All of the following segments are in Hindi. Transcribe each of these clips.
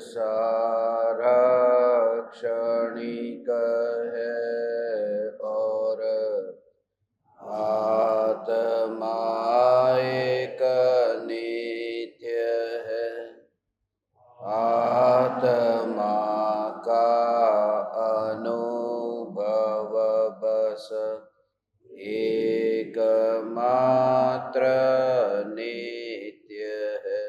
सारा क्षणिक है और आत्मा एक नित्य है। आत्मा का अनुभव बस एकमात्र नित्य है।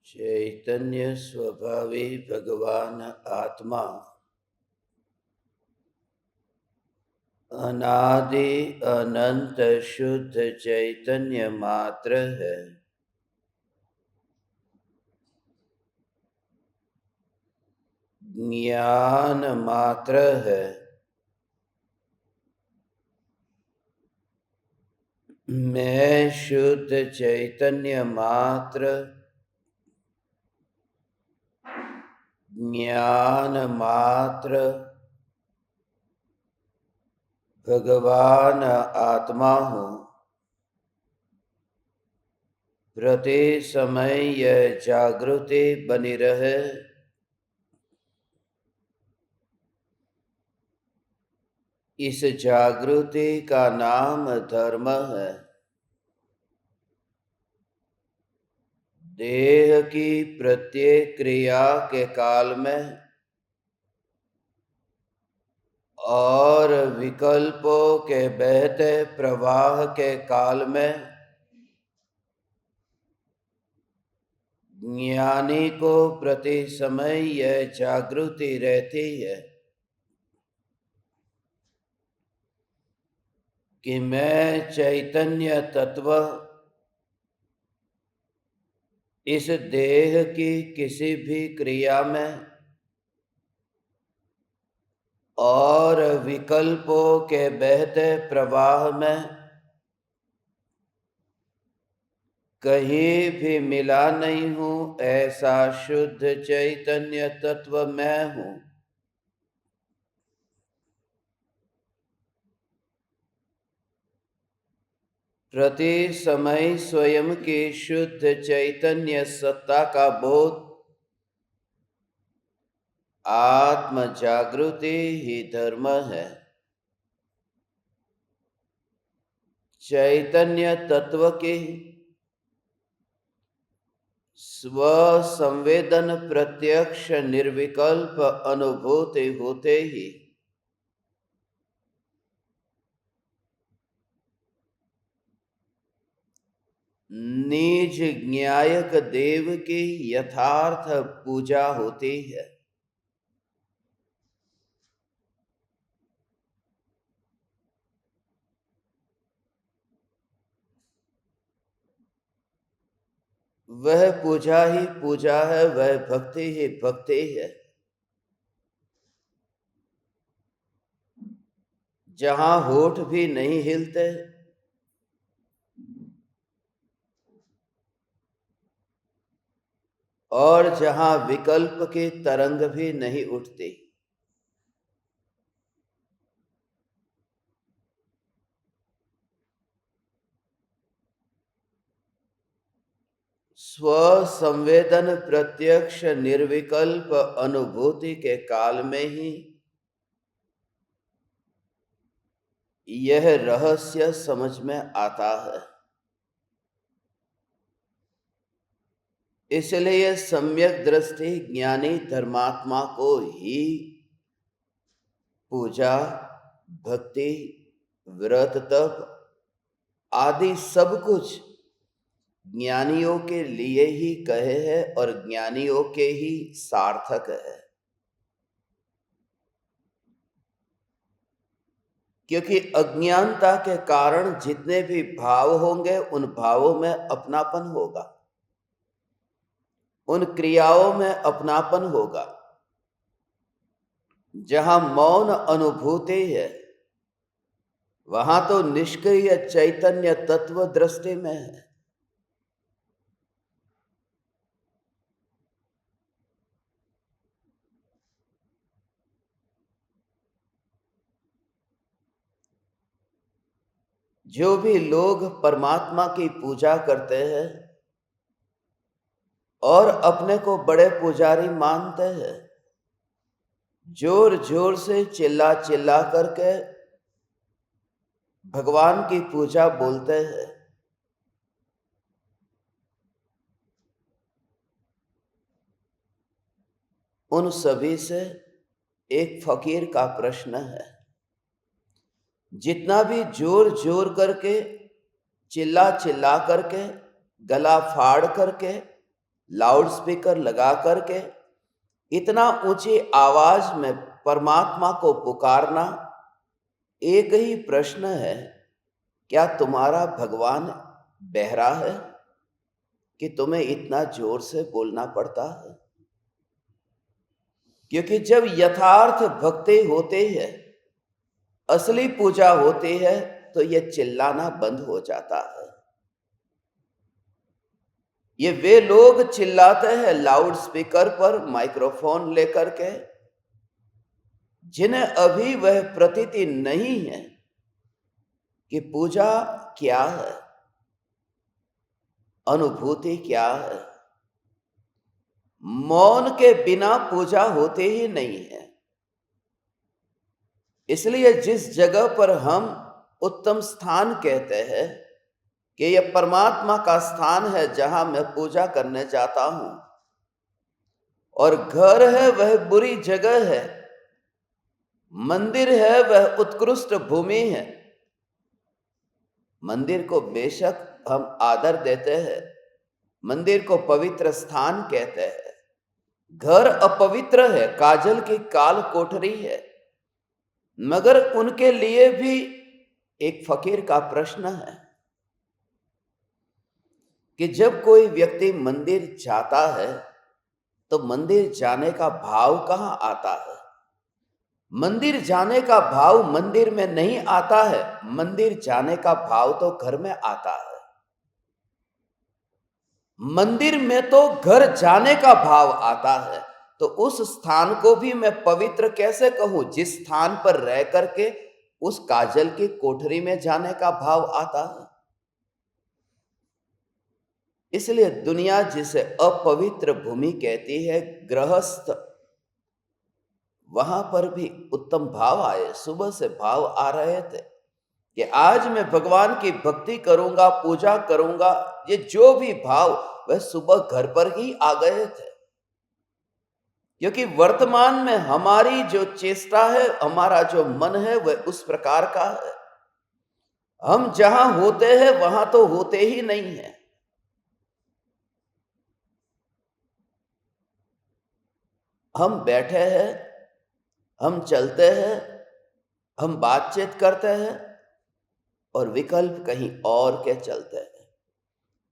चैतन्य स्वभावी भगवान आत्मा अनादि अनंत शुद्ध चैतन्य मात्र है। ज्ञान मात्र है। मैं शुद्ध चैतन्य मात्र, ज्ञान मात्र भगवान आत्मा हूँ। प्रति समय यह जागृति बनी रहे, इस जागृति का नाम धर्म है। देह की प्रत्येक क्रिया के काल में और विकल्पों के बहते प्रवाह के काल में ज्ञानी को प्रति समय यह जागृति रहती है कि मैं चैतन्य तत्व इस देह की किसी भी क्रिया में और विकल्पों के बहते प्रवाह में कहीं भी मिला नहीं हूँ। ऐसा शुद्ध चैतन्य तत्व मैं हूँ। प्रति समय स्वयं की शुद्ध चैतन्य सत्ता का बोध आत्म जागृति ही धर्म है। चैतन्य तत्व की स्व संवेदन प्रत्यक्ष निर्विकल्प अनुभूति होते ही निज ज्ञायक देव की यथार्थ पूजा होती है। वह पूजा ही पूजा है, वह भक्ति ही भक्ति है। जहां होठ भी नहीं हिलते और जहां विकल्प की तरंग भी नहीं उठती, स्व संवेदन प्रत्यक्ष निर्विकल्प अनुभूति के काल में ही यह रहस्य समझ में आता है। इसलिए सम्यक दृष्टि ज्ञानी धर्मात्मा को ही पूजा, भक्ति, व्रत, तप आदि सब कुछ ज्ञानियों के लिए ही कहे है और ज्ञानियों के ही सार्थक है। क्योंकि अज्ञानता के कारण जितने भी भाव होंगे उन भावों में अपनापन होगा, उन क्रियाओं में अपनापन होगा। जहां मौन अनुभूति है वहां तो निष्क्रिय चैतन्य तत्व दृष्टि में है। जो भी लोग परमात्मा की पूजा करते हैं और अपने को बड़े पुजारी मानते हैं, जोर जोर से चिल्ला चिल्ला करके भगवान की पूजा बोलते हैं, उन सभी से एक फकीर का प्रश्न है। जितना भी जोर जोर करके, चिल्ला चिल्ला करके, गला फाड़ करके, लाउड स्पीकर लगा करके इतना ऊंची आवाज में परमात्मा को पुकारना, एक ही प्रश्न है, क्या तुम्हारा भगवान बहरा है कि तुम्हें इतना जोर से बोलना पड़ता है? क्योंकि जब यथार्थ भक्ति होती है, असली पूजा होती है, तो यह चिल्लाना बंद हो जाता है। ये वे लोग चिल्लाते हैं लाउड स्पीकर पर माइक्रोफोन लेकर के जिन्हें अभी वह प्रतीति नहीं है कि पूजा क्या है, अनुभूति क्या है। मौन के बिना पूजा होती ही नहीं है। इसलिए जिस जगह पर हम उत्तम स्थान कहते हैं कि यह परमात्मा का स्थान है जहां मैं पूजा करने जाता हूं, और घर है वह बुरी जगह है, मंदिर है वह उत्कृष्ट भूमि है। मंदिर को बेशक हम आदर देते हैं, मंदिर को पवित्र स्थान कहते हैं। घर अपवित्र है, काजल की काल कोठरी है। मगर उनके लिए भी एक फकीर का प्रश्न है कि जब कोई व्यक्ति मंदिर जाता है तो मंदिर जाने का भाव कहां आता है? मंदिर जाने का भाव मंदिर में नहीं आता है, मंदिर जाने का भाव तो घर में आता है। मंदिर में तो घर जाने का भाव आता है, तो उस स्थान को भी मैं पवित्र कैसे कहूं जिस स्थान पर रह करके उस काजल की कोठरी में जाने का भाव आता है। इसलिए दुनिया जिसे अपवित्र भूमि कहती है, गृहस्थ, वहां पर भी उत्तम भाव आए। सुबह से भाव आ रहे थे कि आज मैं भगवान की भक्ति करूंगा, पूजा करूंगा। ये जो भी भाव वह सुबह घर पर ही आ गए थे। क्योंकि वर्तमान में हमारी जो चेष्टा है, हमारा जो मन है, वह उस प्रकार का है। हम जहां होते हैं वहां तो होते ही नहीं है। हम बैठे हैं, हम चलते हैं, हम बातचीत करते हैं और विकल्प कहीं और के चलते हैं।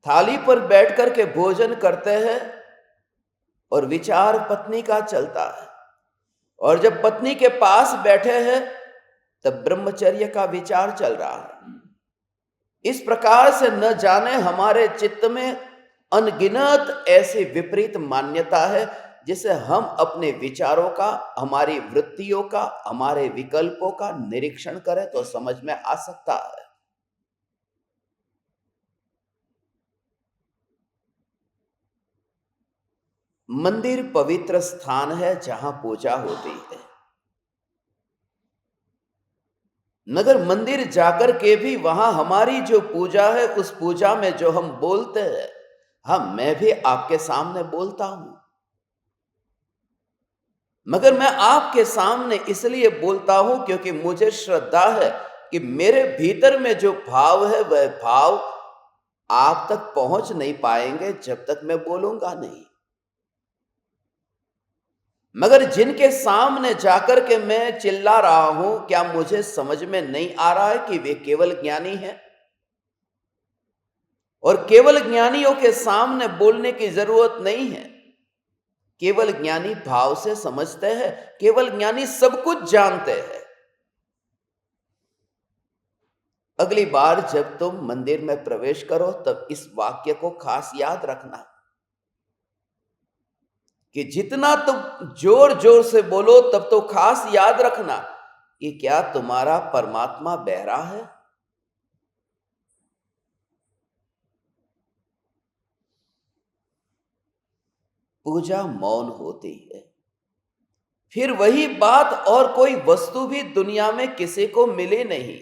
थाली पर बैठ करके भोजन करते हैं और विचार पत्नी का चलता है, और जब पत्नी के पास बैठे हैं तब ब्रह्मचर्य का विचार चल रहा है। इस प्रकार से न जाने हमारे चित्त में अनगिनत ऐसी विपरीत मान्यता है जिसे हम अपने विचारों का, हमारी वृत्तियों का, हमारे विकल्पों का निरीक्षण करें तो समझ में आ सकता है। मंदिर पवित्र स्थान है जहां पूजा होती है, मगर मंदिर जाकर के भी वहां हमारी जो पूजा है, उस पूजा में जो हम बोलते हैं, मैं भी आपके सामने बोलता हूं, मगर मैं आपके सामने इसलिए बोलता हूं क्योंकि मुझे श्रद्धा है कि मेरे भीतर में जो भाव है वह भाव आप तक पहुंच नहीं पाएंगे जब तक मैं बोलूंगा नहीं। मगर जिनके सामने जाकर के मैं चिल्ला रहा हूं, क्या मुझे समझ में नहीं आ रहा है कि वे केवल ज्ञानी हैं? और केवल ज्ञानियों के सामने बोलने की जरूरत नहीं है। केवल ज्ञानी भाव से समझते हैं, केवल ज्ञानी सब कुछ जानते हैं। अगली बार जब तुम मंदिर में प्रवेश करो तब इस वाक्य को खास याद रखना कि जितना तुम जोर जोर से बोलो तब तो खास याद रखना कि क्या तुम्हारा परमात्मा बहरा है? पूजा मौन होती है। फिर वही बात, और कोई वस्तु भी दुनिया में किसी को मिली नहीं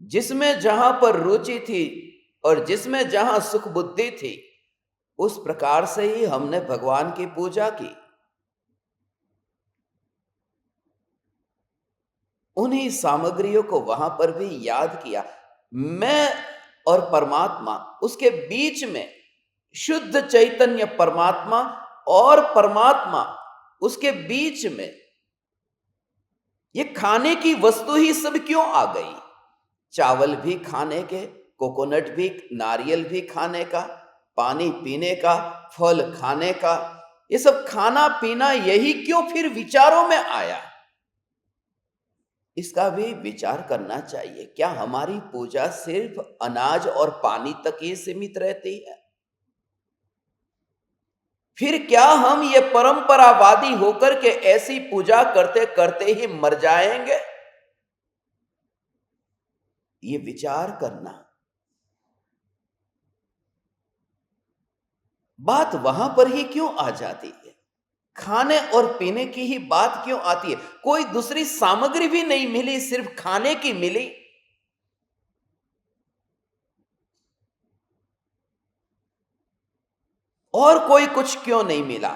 जिसमें जहां पर रुचि थी और जिसमें जहां सुख बुद्धि थी, उस प्रकार से ही हमने भगवान की पूजा की। उन्हीं सामग्रियों को वहां पर भी याद किया। मैं और परमात्मा, उसके बीच में शुद्ध चैतन्य परमात्मा और परमात्मा, उसके बीच में ये खाने की वस्तु ही सब क्यों आ गई? चावल भी खाने के, कोकोनट भी, नारियल भी खाने का, पानी पीने का, फल खाने का, ये सब खाना पीना यही क्यों फिर विचारों में आया? इसका भी विचार करना चाहिए। क्या हमारी पूजा सिर्फ अनाज और पानी तक ही सीमित रहती है? फिर क्या हम ये परंपरावादी होकर के ऐसी पूजा करते करते ही मर जाएंगे? ये विचार करना। बात वहां पर ही क्यों आ जाती है? खाने और पीने की ही बात क्यों आती है? कोई दूसरी सामग्री भी नहीं मिली, सिर्फ खाने की मिली। और कोई कुछ क्यों नहीं मिला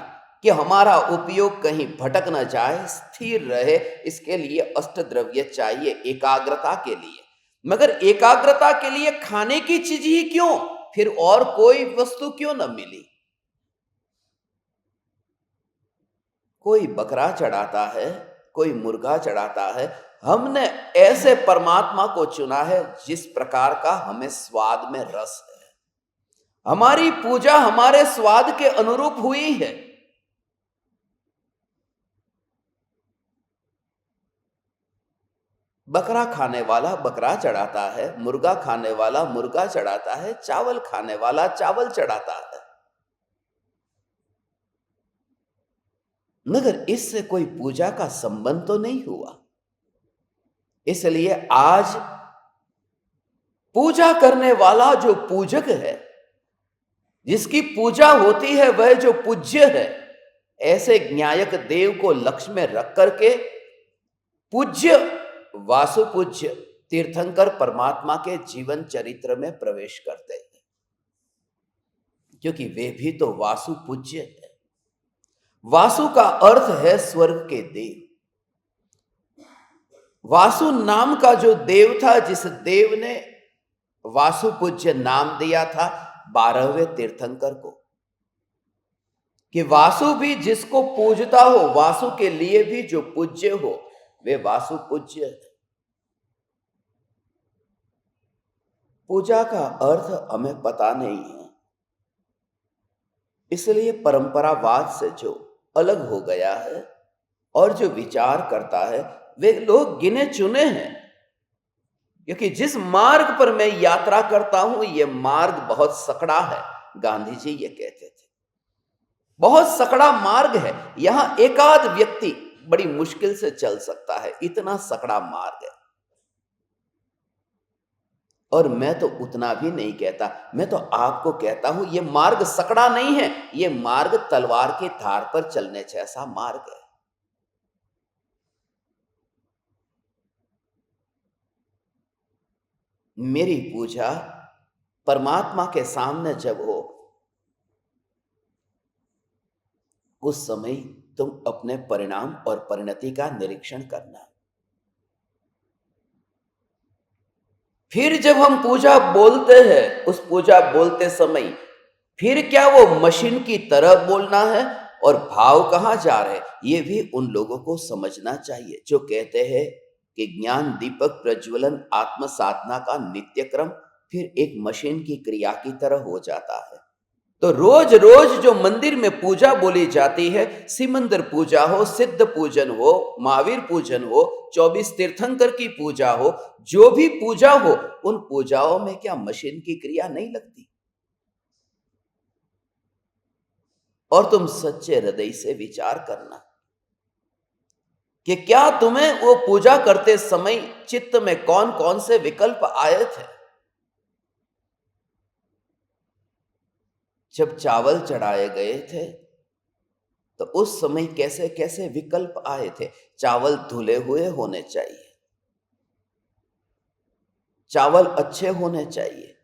कि हमारा उपयोग कहीं भटक न जाए, स्थिर रहे? इसके लिए अष्टद्रव्य चाहिए एकाग्रता के लिए। मगर एकाग्रता के लिए खाने की चीज ही क्यों? फिर और कोई वस्तु क्यों न मिली? कोई बकरा चढ़ाता है, कोई मुर्गा चढ़ाता है। हमने ऐसे परमात्मा को चुना है जिस प्रकार का हमें स्वाद में रस है। हमारी पूजा हमारे स्वाद के अनुरूप हुई है। बकरा खाने वाला बकरा चढ़ाता है, मुर्गा खाने वाला मुर्गा चढ़ाता है, चावल खाने वाला चावल चढ़ाता है। मगर इससे कोई पूजा का संबंध तो नहीं हुआ। इसलिए आज पूजा करने वाला जो पूजक है, जिसकी पूजा होती है, वह जो पूज्य है, ऐसे ज्ञायक देव को लक्ष्य में रख करके पूज्य वासुपूज्य तीर्थंकर परमात्मा के जीवन चरित्र में प्रवेश करते हैं, क्योंकि वे भी तो वासु पूज्य है। वासु का अर्थ है स्वर्ग के देव। वासु नाम का जो देव था, जिस देव ने वासु पूज्य नाम दिया था 12वें तीर्थंकर को, कि वासु भी जिसको पूजता हो, वासु के लिए भी जो पूज्य हो, वे वासु पूज्य है। पूजा का अर्थ हमें पता नहीं है, इसलिए परंपरावाद से जो अलग हो गया है और जो विचार करता है, वे लोग गिने चुने हैं। क्योंकि जिस मार्ग पर मैं यात्रा करता हूं, यह मार्ग बहुत सकड़ा है। गांधी जी ये कहते थे, बहुत सकड़ा मार्ग है, यहां एकाध व्यक्ति बड़ी मुश्किल से चल सकता है, इतना सकड़ा मार्ग है। और मैं तो उतना भी नहीं कहता, मैं तो आपको कहता हूं ये मार्ग सकड़ा नहीं है, ये मार्ग तलवार के धार पर चलने जैसा मार्ग है। मेरी पूजा परमात्मा के सामने जब हो, उस समय तुम अपने परिणाम और परिणति का निरीक्षण करना। फिर जब हम पूजा बोलते हैं, उस पूजा बोलते समय फिर क्या वो मशीन की तरह बोलना है और भाव कहाँ जा रहे हैं, ये भी उन लोगों को समझना चाहिए जो कहते हैं कि ज्ञान दीपक प्रज्वलन आत्म साधना का नित्य क्रम फिर एक मशीन की क्रिया की तरह हो जाता है। तो रोज रोज जो मंदिर में पूजा बोली जाती है, सिमंदर पूजा हो, सिद्ध पूजन हो, महावीर पूजन हो, 24 तीर्थंकर की पूजा हो, जो भी पूजा हो, उन पूजाओं में क्या मशीन की क्रिया नहीं लगती? और तुम सच्चे हृदय से विचार करना कि क्या तुम्हें वो पूजा करते समय चित्त में कौन कौन से विकल्प आए थे? जब चावल चढ़ाए गए थे तो उस समय कैसे कैसे विकल्प आए थे? चावल धुले हुए होने चाहिए, चावल अच्छे होने चाहिए,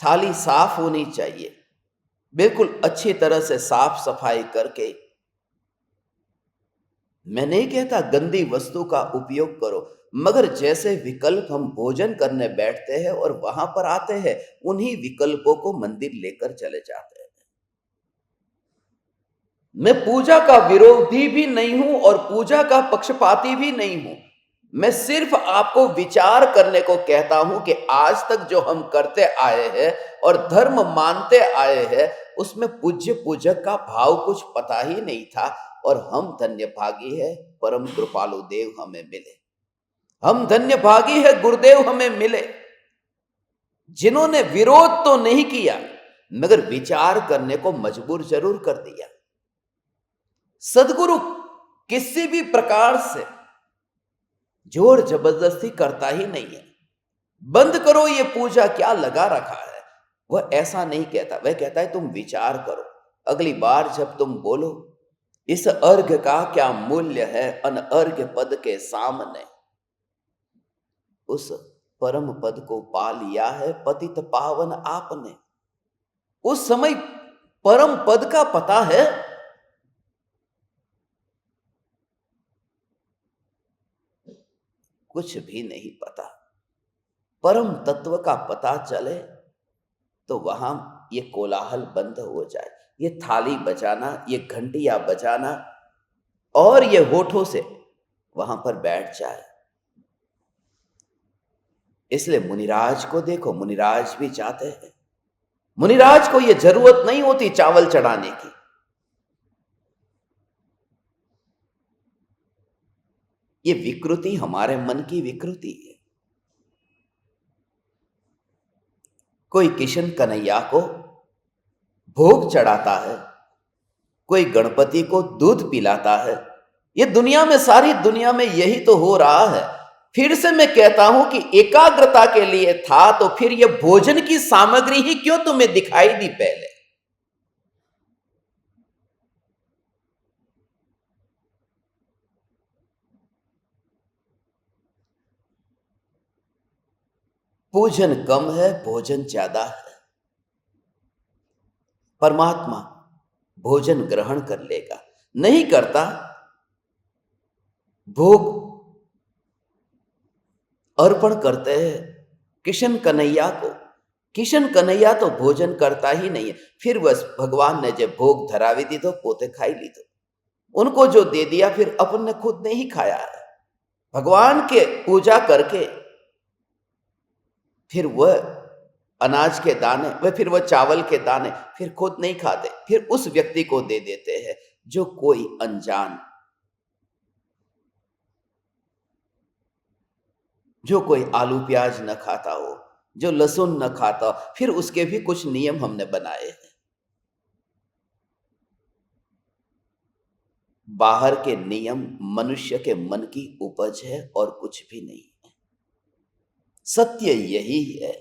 थाली साफ होनी चाहिए, बिल्कुल अच्छी तरह से साफ सफाई करके। मैं नहीं कहता गंदी वस्तु का उपयोग करो, मगर जैसे विकल्प हम भोजन करने बैठते हैं और वहां पर आते हैं, उन्हीं विकल्पों को मंदिर लेकर चले जाते हैं। मैं पूजा का विरोधी भी नहीं हूं और पूजा का पक्षपाती भी नहीं हूं। मैं सिर्फ आपको विचार करने को कहता हूं कि आज तक जो हम करते आए हैं और धर्म मानते आए हैं, उसमें पूज्य पूजक का भाव कुछ पता ही नहीं था। और हम धन्य भागी है, परम कृपालु देव हमें मिले। हम धन्य भागी है, गुरुदेव हमें मिले, जिन्होंने विरोध तो नहीं किया मगर विचार करने को मजबूर जरूर कर दिया। सदगुरु किसी भी प्रकार से जोर जबरदस्ती करता ही नहीं है। बंद करो ये पूजा, क्या लगा रखा है, वह ऐसा नहीं कहता। वह कहता है तुम विचार करो, अगली बार जब तुम बोलो इस अर्घ का क्या मूल्य है अनअर्घ पद के सामने, उस परम पद को पा लिया है पतित पावन आपने। उस समय परम पद का पता है? कुछ भी नहीं पता। परम तत्व का पता चले तो वहां ये कोलाहल बंद हो जाए, ये थाली बजाना, ये घंटियां बजाना और ये होठों से वहां पर बैठ जाए। इसलिए मुनिराज को देखो, मुनिराज भी चाहते हैं। मुनिराज को ये जरूरत नहीं होती चावल चढ़ाने की। ये विकृति हमारे मन की विकृति है। कोई किशन कन्हैया को भोग चढ़ाता है, कोई गणपति को दूध पिलाता है। ये दुनिया में, सारी दुनिया में यही तो हो रहा है। फिर से मैं कहता हूं कि एकाग्रता के लिए था तो फिर ये भोजन की सामग्री ही क्यों तुम्हें दिखाई दी पहले? पूजन कम है, भोजन ज्यादा है। परमात्मा भोजन ग्रहण कर लेगा, नहीं करता भोग अर्पण करते हैं किशन कन्हैया को। किशन कन्हैया तो भोजन करता ही नहीं है। फिर बस भगवान ने जब भोग धरावी दी तो पोते खाई ली, तो उनको जो दे दिया फिर अपन ने खुद नहीं खाया है। भगवान के पूजा करके फिर वह अनाज के दाने, वह फिर वह चावल के दाने फिर खुद नहीं खाते, फिर उस व्यक्ति को दे देते हैं जो कोई अनजान, जो कोई आलू प्याज न खाता हो, जो लहसुन न खाता हो। फिर उसके भी कुछ नियम हमने बनाए हैं। बाहर के नियम मनुष्य के मन की उपज है और कुछ भी नहीं है। सत्य यही है।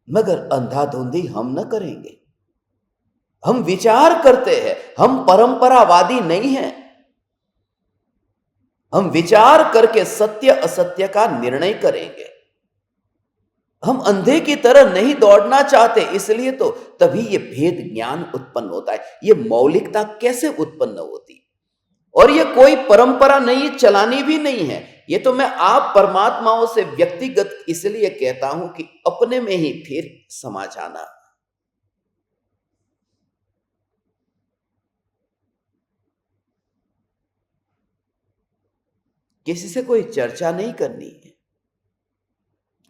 मगर अंधाधुंधी हम न करेंगे। हम विचार करते हैं, हम परंपरावादी नहीं हैं। हम विचार करके सत्य असत्य का निर्णय करेंगे। हम अंधे की तरह नहीं दौड़ना चाहते, इसलिए तो तभी ये भेद ज्ञान उत्पन्न होता है। ये मौलिकता कैसे उत्पन्न होती? और ये कोई परंपरा नहीं चलानी भी नहीं है। ये तो मैं आप परमात्माओं से व्यक्तिगत इसलिए कहता हूं कि अपने में ही फिर समा जाना। किसी से कोई चर्चा नहीं करनी है।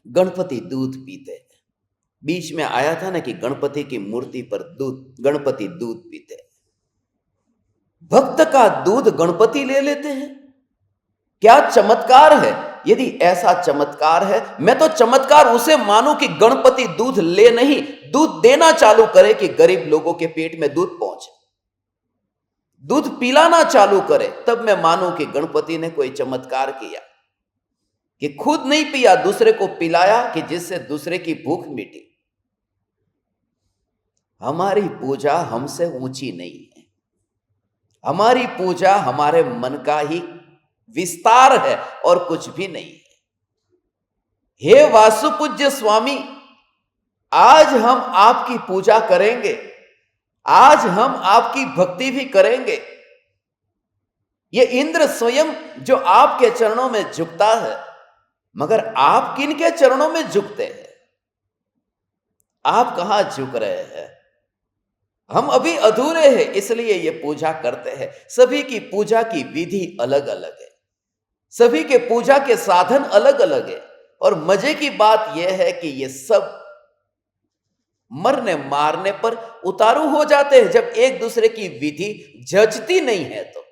गणपति दूध पीते हैं। बीच में आया था ना कि गणपति की मूर्ति पर गणपति दूध पीते हैं। भक्त का दूध गणपति ले लेते हैं। क्या चमत्कार है? यदि ऐसा चमत्कार है, मैं तो चमत्कार उसे मानूं कि गणपति दूध ले नहीं, दूध देना चालू करे कि गरीब लोगों के पेट में दूध पहुंचे, दूध पिलाना चालू करे, तब मैं मानूं कि गणपति ने कोई चमत्कार किया, कि खुद नहीं पिया, दूसरे को पिलाया, कि जिससे दूसरे की भूख मिटी। हमारी पूजा हमसे ऊंची नहीं है। हमारी पूजा हमारे मन का ही विस्तार है और कुछ भी नहीं है। हे वासुपूज्य स्वामी, आज हम आपकी पूजा करेंगे, आज हम आपकी भक्ति भी करेंगे। ये इंद्र स्वयं जो आपके चरणों में झुकता है, मगर आप किनके चरणों में झुकते हैं? आप कहां झुक रहे हैं? हम अभी अधूरे हैं, इसलिए ये पूजा करते हैं। सभी की पूजा की विधि अलग अलग है, सभी के पूजा के साधन अलग अलग है। और मजे की बात यह है कि ये सब मरने मारने पर उतारू हो जाते हैं, जब एक दूसरे की विधि जचती नहीं है। तो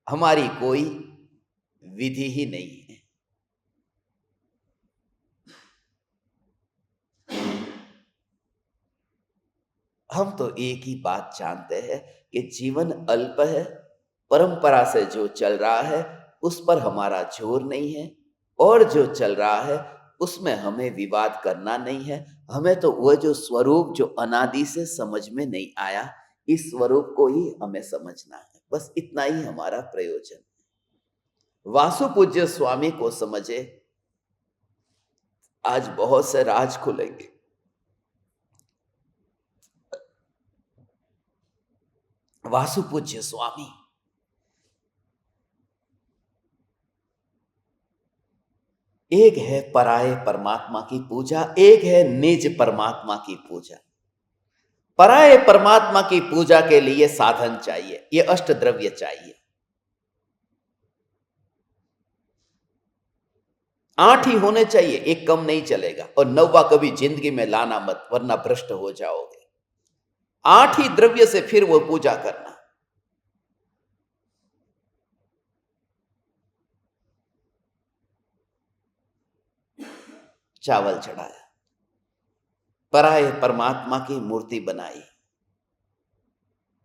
हमारी कोई विधि ही नहीं है। हम तो एक ही बात जानते हैं कि जीवन अल्प है, परंपरा से जो चल रहा है उस पर हमारा जोर नहीं है, और जो चल रहा है उसमें हमें विवाद करना नहीं है। हमें तो वह जो स्वरूप जो अनादि से समझ में नहीं आया, इस स्वरूप को ही हमें समझना है। बस इतना ही हमारा प्रयोजन है। वासुपूज्य स्वामी को समझे, आज बहुत से राज खुलेंगे। वासुपूज्य स्वामी, एक है पराये परमात्मा की पूजा, एक है निज परमात्मा की पूजा। पराये परमात्मा की पूजा के लिए साधन चाहिए, ये अष्ट द्रव्य चाहिए। 8 ही होने चाहिए, एक कम नहीं चलेगा। और 9वां कभी जिंदगी में लाना मत, वरना भ्रष्ट हो जाओगे। 8 ही द्रव्य से फिर वो पूजा करना। चावल चढ़ाया, पराये परमात्मा की मूर्ति बनाई।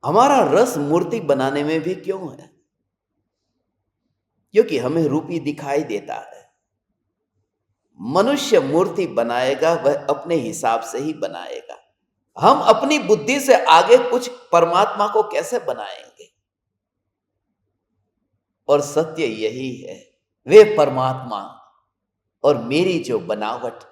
हमारा रस मूर्ति बनाने में भी क्यों है? क्योंकि हमें रूपी दिखाई देता है। मनुष्य मूर्ति बनाएगा वह अपने हिसाब से ही बनाएगा। हम अपनी बुद्धि से आगे कुछ परमात्मा को कैसे बनाएंगे? और सत्य यही है, वे परमात्मा और मेरी जो बनावट,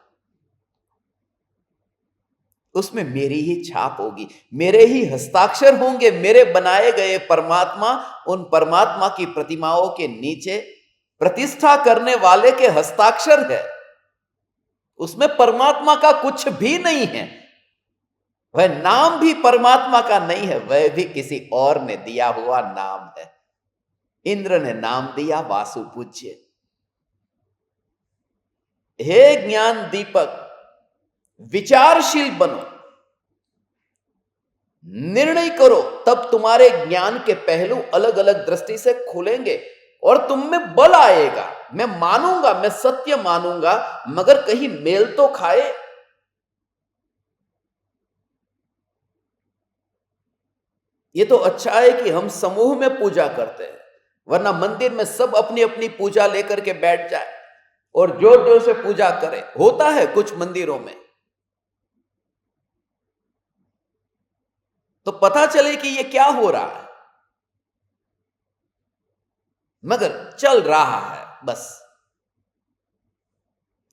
उसमें मेरी ही छाप होगी, मेरे ही हस्ताक्षर होंगे। मेरे बनाए गए परमात्मा, उन परमात्मा की प्रतिमाओं के नीचे प्रतिष्ठा करने वाले के हस्ताक्षर है। उसमें परमात्मा का कुछ भी नहीं है। वह नाम भी परमात्मा का नहीं है, वह भी किसी और ने दिया हुआ नाम है। इंद्र ने नाम दिया वासुपूज्य। हे ज्ञान दीपक, विचारशील बनो, निर्णय करो, तब तुम्हारे ज्ञान के पहलू अलग अलग दृष्टि से खुलेंगे और तुम में बल आएगा। मैं मानूंगा, मैं सत्य मानूंगा, मगर कहीं मेल तो खाए। ये तो अच्छा है कि हम समूह में पूजा करते हैं, वरना मंदिर में सब अपनी अपनी पूजा लेकर के बैठ जाए और जोर जोर से पूजा करे। होता है कुछ मंदिरों में, तो पता चले कि ये क्या हो रहा है, मगर चल रहा है, बस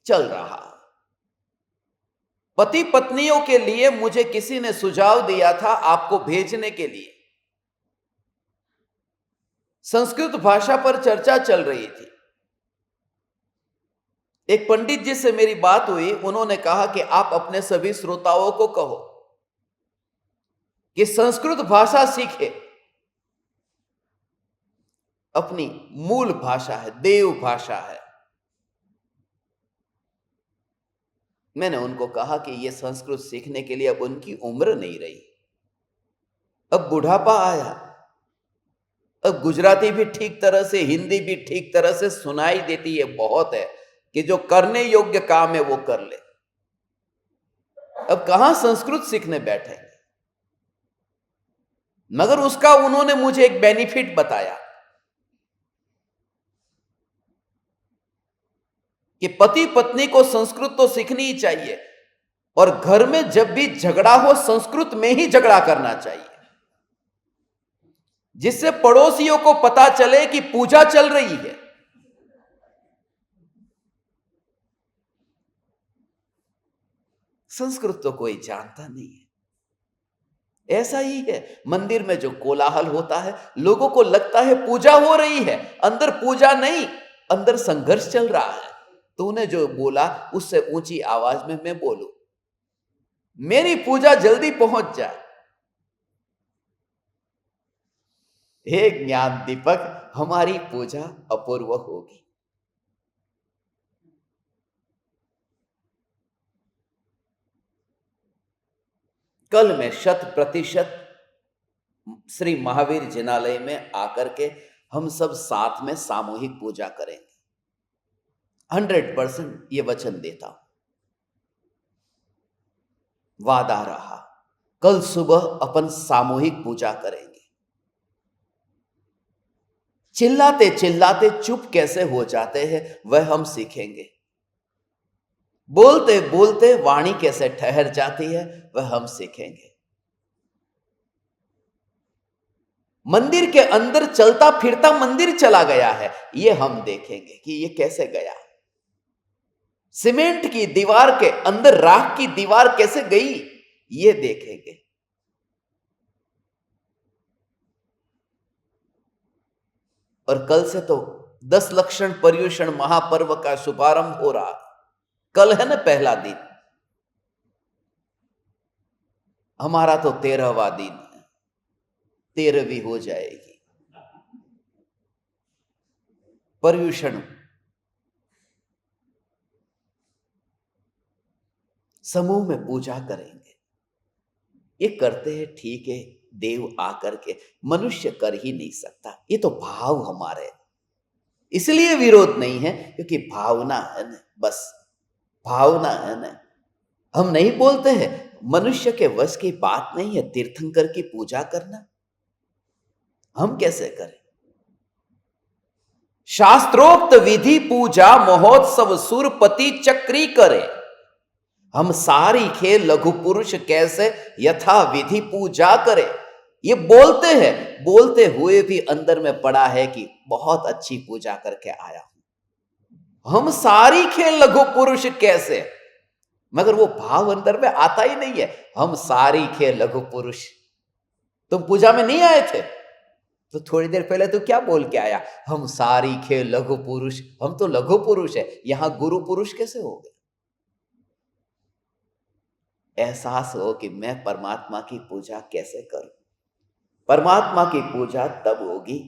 चल रहा है। पति पत्नियों के लिए मुझे किसी ने सुझाव दिया था आपको भेजने के लिए। संस्कृत भाषा पर चर्चा चल रही थी। एक पंडित जी से मेरी बात हुई, उन्होंने कहा कि आप अपने सभी श्रोताओं को कहो कि संस्कृत भाषा सीखे। अपनी मूल भाषा है, देव भाषा है। मैंने उनको कहा कि यह संस्कृत सीखने के लिए अब उनकी उम्र नहीं रही, अब बुढ़ापा आया, अब गुजराती भी ठीक तरह से, हिंदी भी ठीक तरह से सुनाई देती है, बहुत है कि जो करने योग्य काम है वो कर ले। अब कहां संस्कृत सीखने बैठेंगे। मगर उसका उन्होंने मुझे एक बेनिफिट बताया कि पति पत्नी को संस्कृत तो सीखनी ही चाहिए, और घर में जब भी झगड़ा हो संस्कृत में ही झगड़ा करना चाहिए, जिससे पड़ोसियों को पता चले कि पूजा चल रही है। संस्कृत तो कोई जानता नहीं है। ऐसा ही है, मंदिर में जो कोलाहल होता है, लोगों को लगता है पूजा हो रही है, अंदर पूजा नहीं, अंदर संघर्ष चल रहा है। तूने जो बोला उससे ऊंची आवाज में मैं बोलूं, मेरी पूजा जल्दी पहुंच जाए। हे ज्ञान दीपक, हमारी पूजा अपूर्व होगी। कल मैं 100% श्री महावीर जिनालय में आकर के हम सब साथ में सामूहिक पूजा करेंगे। 100% ये वचन देता हूं, वादा रहा। कल सुबह अपन सामूहिक पूजा करेंगे। चिल्लाते चिल्लाते चुप कैसे हो जाते हैं वह हम सीखेंगे। बोलते बोलते वाणी कैसे ठहर जाती है वह हम सीखेंगे। मंदिर के अंदर चलता फिरता मंदिर चला गया है, यह हम देखेंगे कि यह कैसे गया। सीमेंट की दीवार के अंदर राख की दीवार कैसे गई, यह देखेंगे। और कल से तो 10 लक्षण पर्युषण महापर्व का शुभारंभ हो रहा। कल है ना पहला दिन, हमारा तो 13वां दिन है, 13वीं हो जाएगी। पर्युषण समूह में पूजा करेंगे। ये करते हैं ठीक है, देव आकर के, मनुष्य कर ही नहीं सकता। ये तो भाव हमारे, इसलिए विरोध नहीं है क्योंकि भावना है ना, बस भावना है ना। हम नहीं बोलते हैं, मनुष्य के वश की बात नहीं है तीर्थंकर की पूजा करना। हम कैसे करें? शास्त्रोक्त विधि पूजा महोत्सव सुरपति चक्री करे। हम सारी खेल लघु पुरुष कैसे यथा विधि पूजा करे। ये बोलते हैं, बोलते हुए भी अंदर में पड़ा है कि बहुत अच्छी पूजा करके आया हूं। हम सारी खेल लघु पुरुष कैसे, मगर वो भाव अंदर में आता ही नहीं है। हम सारी खेल लघु पुरुष। तुम पूजा में नहीं आए थे तो थोड़ी देर पहले तो क्या बोल के आया, हम सारी खेल लघु पुरुष। हम तो लघु पुरुष है, यहां गुरु पुरुष कैसे हो गए? एहसास हो कि मैं परमात्मा की पूजा कैसे करूं। परमात्मा की पूजा तब होगी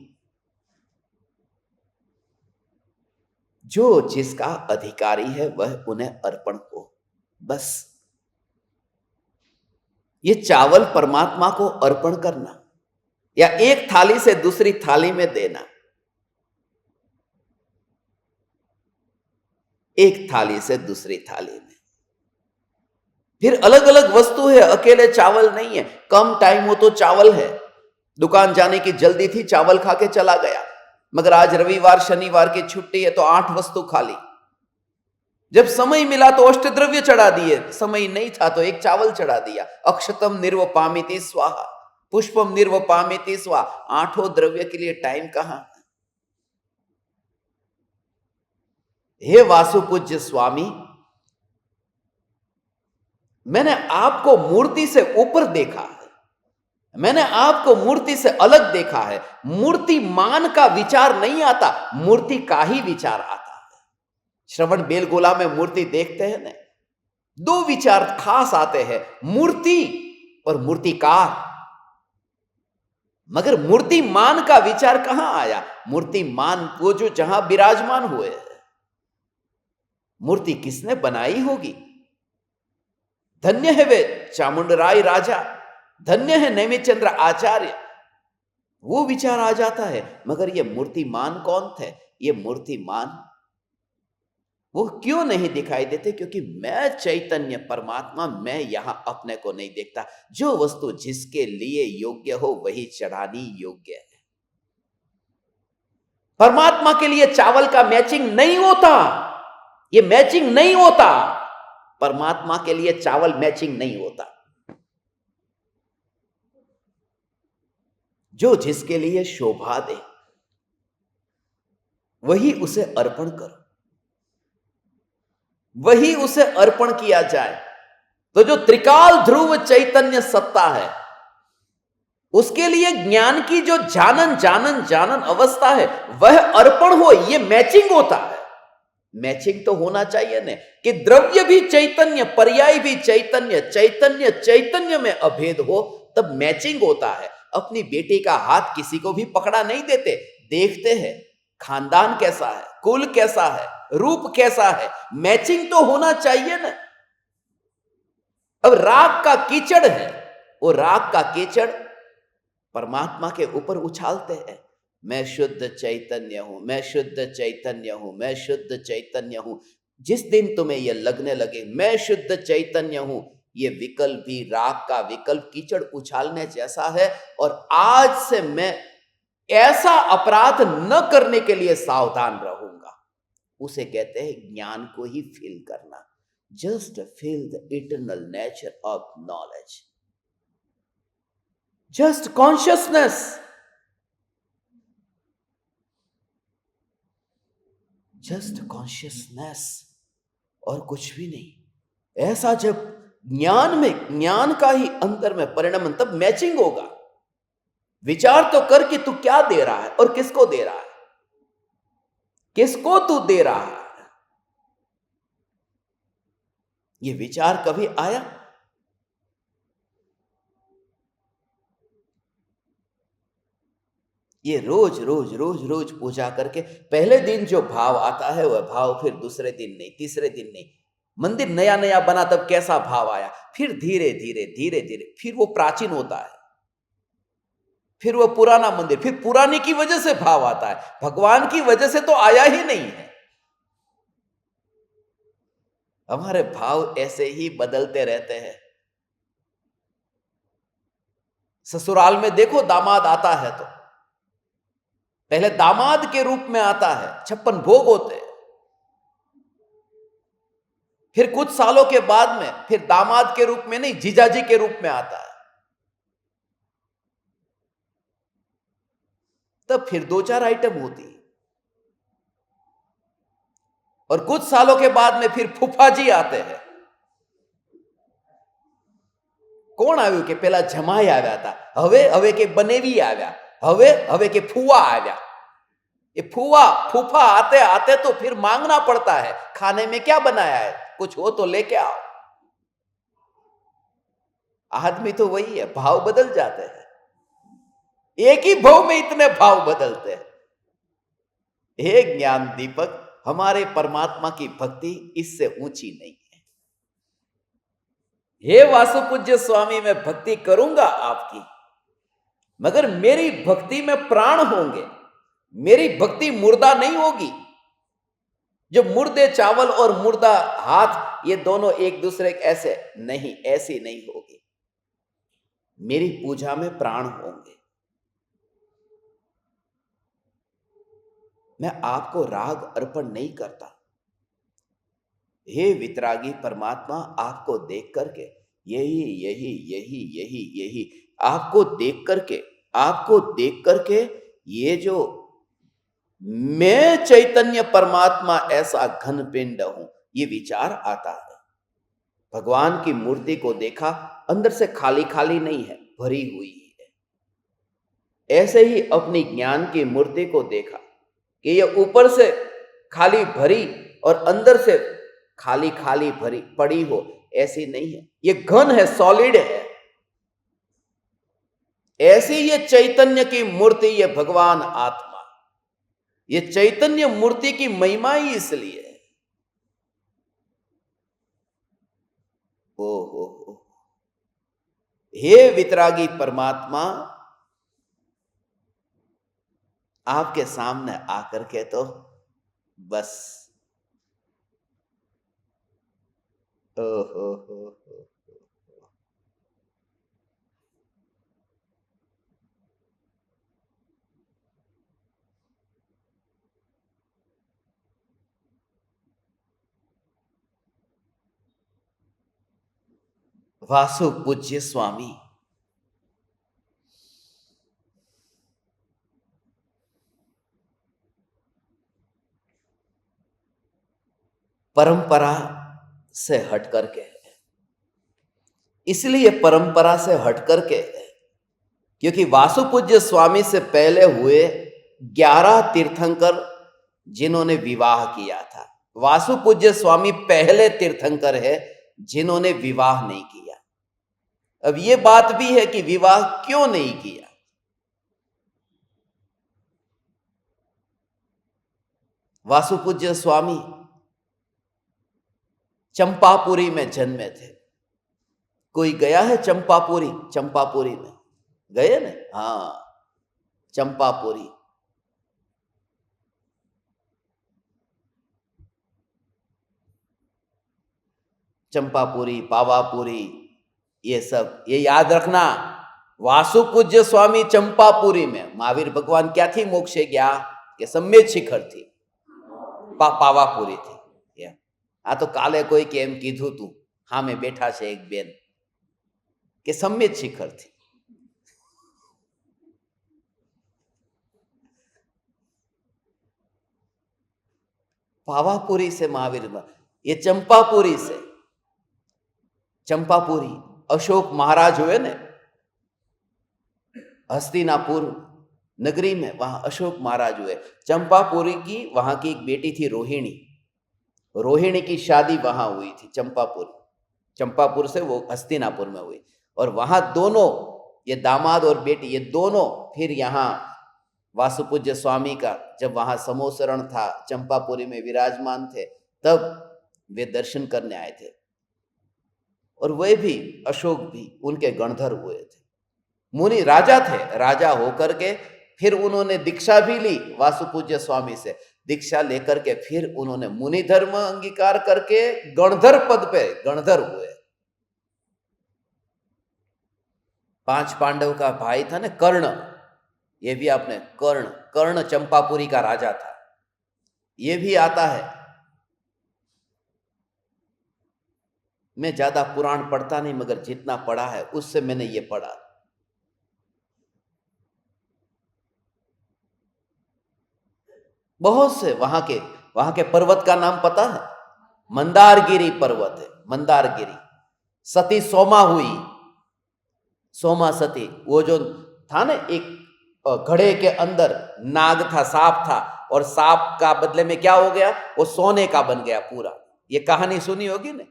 जो जिसका अधिकारी है वह उन्हें अर्पण हो। बस ये चावल परमात्मा को अर्पण करना या एक थाली से दूसरी थाली में देना, एक थाली से दूसरी थाली में, फिर अलग अलग वस्तु है, अकेले चावल नहीं है। कम टाइम हो तो चावल है, दुकान जाने की जल्दी थी, चावल खा के चला गया, मगर आज रविवार शनिवार की छुट्टी है तो 8 वस्तु खाली। जब समय मिला तो अष्टद्रव्य चढ़ा दिए, समय नहीं था तो एक चावल चढ़ा दिया। अक्षतम निर्वपामिति स्वाहा, पुष्पम निर्वपामिति स्वाहा। 8 द्रव्य के लिए टाइम कहां? हे वासुपूज्य स्वामी, मैंने आपको मूर्ति से ऊपर देखा है, मैंने आपको मूर्ति से अलग देखा है। मूर्तिमान का विचार नहीं आता, मूर्ति का ही विचार आता है। श्रवण बेलगोला में मूर्ति देखते हैं ना, 2 विचार खास आते हैं, मूर्ति और मूर्तिकार। मगर मूर्तिमान का विचार कहां आया? मूर्तिमान वो जो जहां विराजमान हुए हैं। मूर्ति किसने बनाई होगी? धन्य है वे चामुंडराय राजा, धन्य है नेमिचंद्र आचार्य। वो विचार आ जाता है। मगर ये मूर्तिमान कौन थे? ये मूर्तिमान वो क्यों नहीं दिखाई देते? क्योंकि मैं चैतन्य परमात्मा, मैं यहां अपने को नहीं देखता। जो वस्तु जिसके लिए योग्य हो वही चढ़ानी योग्य है। परमात्मा के लिए चावल का मैचिंग नहीं होता, ये मैचिंग नहीं होता। परमात्मा के लिए चावल मैचिंग नहीं होता। जो जिसके लिए शोभा दे वही उसे अर्पण करो, वही उसे अर्पण किया जाए। तो जो त्रिकाल ध्रुव चैतन्य सत्ता है, उसके लिए ज्ञान की जो जानन जानन जानन अवस्था है वह अर्पण हो, यह मैचिंग होता है। मैचिंग तो होना चाहिए ना, कि द्रव्य भी चैतन्य, पर्याय भी चैतन्य, चैतन्य चैतन्य में अभेद हो, तब मैचिंग होता है। अपनी बेटी का हाथ किसी को भी पकड़ा नहीं देते, देखते हैं खानदान कैसा है, कुल कैसा है, रूप कैसा है, मैचिंग तो होना चाहिए ना। अब राग का कीचड़ है, वो राग का कीचड़ परमात्मा के ऊपर उछालते हैं। मैं शुद्ध चैतन्य हूं, मैं शुद्ध चैतन्य हूं, मैं शुद्ध चैतन्य हूं। जिस दिन तुम्हें यह लगने लगे मैं शुद्ध चैतन्य हूं, ये विकल्प भी राग का विकल्प कीचड़ उछालने जैसा है। और आज से मैं ऐसा अपराध न करने के लिए सावधान रहूंगा। उसे कहते हैं ज्ञान को ही फील करना। Just feel the eternal nature of knowledge, just consciousness, just consciousness और कुछ भी नहीं। ऐसा जब ज्ञान में, ज्ञान का ही अंतर में परिणमन, तब मैचिंग होगा। विचार तो कर कि तू क्या दे रहा है और किसको दे रहा है, किसको तू दे रहा है। ये विचार कभी आया? ये रोज रोज रोज रोज पूजा करके पहले दिन जो भाव आता है वह भाव फिर दूसरे दिन नहीं, तीसरे दिन नहीं। मंदिर नया नया बना तब कैसा भाव आया, फिर धीरे धीरे धीरे धीरे फिर वो प्राचीन होता है, फिर वो पुराना मंदिर, फिर पुराने की वजह से भाव आता है, भगवान की वजह से तो आया ही नहीं है। हमारे भाव ऐसे ही बदलते रहते हैं। ससुराल में देखो दामाद आता है तो पहले दामाद के रूप में आता है, 56 भोग होते हैं। फिर कुछ सालों के बाद में फिर दामाद के रूप में नहीं, जीजाजी के रूप में आता है। तब फिर 2-4 आइटम होती है। और कुछ सालों के बाद में फिर फूफा जी आते हैं। કોણ આવ્યું કે પેલા જમાઈ આવ્યા હતા, હવે કે બનેવી આવ્યા, હવે के फुआ आया। ये फुआ फूफा आते आते तो फिर मांगना पड़ता है, खाने में क्या बनाया है, कुछ हो तो लेके आओ। आदमी तो वही है, भाव बदल जाते हैं। एक ही भाव में इतने भाव बदलते हैं। हे ज्ञान दीपक, हमारे परमात्मा की भक्ति इससे ऊंची नहीं है। हे वासुपूज्य स्वामी, मैं भक्ति करूंगा आपकी, मगर मेरी भक्ति में प्राण होंगे, मेरी भक्ति मुर्दा नहीं होगी। जो मुर्दे चावल और मुर्दा हाथ, ये दोनों एक दूसरे ऐसे नहीं, ऐसी नहीं होगी। मेरी पूजा में प्राण होंगे। मैं आपको राग अर्पण नहीं करता। हे वितरागी परमात्मा, आपको देख करके यही यही यही यही यही आपको देख करके ये जो मैं चैतन्य परमात्मा ऐसा घन पिंड हूं, ये विचार आता है। भगवान की मूर्ति को देखा, अंदर से खाली खाली नहीं है, भरी हुई है। ऐसे ही अपनी ज्ञान की मूर्ति को देखा कि ये ऊपर से खाली भरी और अंदर से खाली खाली भरी पड़ी हो, ऐसी नहीं है, ये घन है, सॉलिड है। ऐसी ये चैतन्य की मूर्ति, ये भगवान आत्मा, ये चैतन्य मूर्ति की महिमा ही इसलिए है। ओ हे वितरागी परमात्मा, आपके सामने आकर के तो बस हो। वासु पूज्य स्वामी, परंपरा से हट करके, इसलिए परंपरा से हट करके क्योंकि वासु पूज्य स्वामी से पहले हुए 11 तीर्थंकर जिन्होंने विवाह किया था, वासु पूज्य स्वामी पहले तीर्थंकर है जिन्होंने विवाह नहीं किया। अब ये बात भी है कि विवाह क्यों नहीं किया। वासु पूज्य स्वामी चंपापुरी में जन्मे थे। कोई गया है चंपापुरी? चंपापुरी में गए ना? हाँ, चंपापुरी। चंपापुरी, पावापुरी, ये सब ये याद रखना। वासु पूज्य स्वामी चंपापुरी में, महावीर भगवान क्या थी? मोक्षे गया के सम्यक शिखर थी, पावापुरी थी। आ तो काले कोई केम कीधु तू, हाँ में बैठा से एक बेन के सम्यक शिखर थी। पावापुरी से महावीर, ये चंपापुरी से, चंपापुरी अशोक महाराज हुए ने हस्तिनापुर नगरी में, वहां अशोक महाराज हुए। चंपापुरी की वहां की एक बेटी थी रोहिणी, रोहिणी की शादी वहां हुई थी चंपापुर। चंपापुर से वो हस्तिनापुर में हुई, और वहां दोनों, ये दामाद और बेटी, ये दोनों फिर यहाँ वासुपूज्य स्वामी का जब वहां समोसरण था, चंपापुरी में विराजमान थे, तब वे दर्शन करने आए थे। और वे भी, अशोक भी उनके गणधर हुए थे, मुनि राजा थे। राजा होकर के फिर उन्होंने दीक्षा भी ली वासुपूज्य स्वामी से। दीक्षा लेकर के फिर उन्होंने मुनि धर्म अंगीकार करके गणधर पद पे गणधर हुए। 5 पांडव का भाई था ना कर्ण, ये भी आपने कर्ण चंपापुरी का राजा था, ये भी आता है। मैं ज्यादा पुराण पढ़ता नहीं, मगर जितना पढ़ा है उससे मैंने ये पढ़ा। बहुत से वहां के पर्वत का नाम पता है? मंदारगिरी पर्वत है, मंदारगिरी। सती सोमा हुई, सोमा सती, वो जो था ना एक घड़े के अंदर नाग था, सांप था, और सांप का बदले में क्या हो गया? वो सोने का बन गया पूरा। ये कहानी सुनी होगी ना?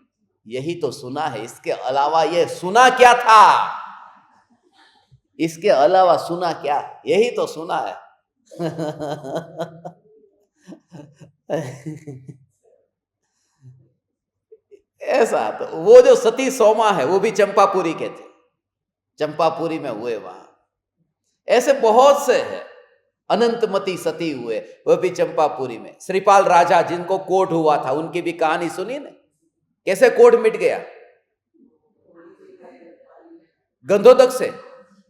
यही तो सुना है, इसके अलावा ये सुना क्या था? इसके अलावा सुना क्या? यही तो सुना है। ऐसा तो वो जो सती सोमा है वो भी चंपापुरी के थे, चंपापुरी में हुए वहां। ऐसे बहुत से हैं। अनंतमती सती हुए, वो भी चंपापुरी में। श्रीपाल राजा जिनको कोढ़ हुआ था, उनकी भी कहानी सुनी ना? कैसे कोढ़ मिट गया? गंधोदक से।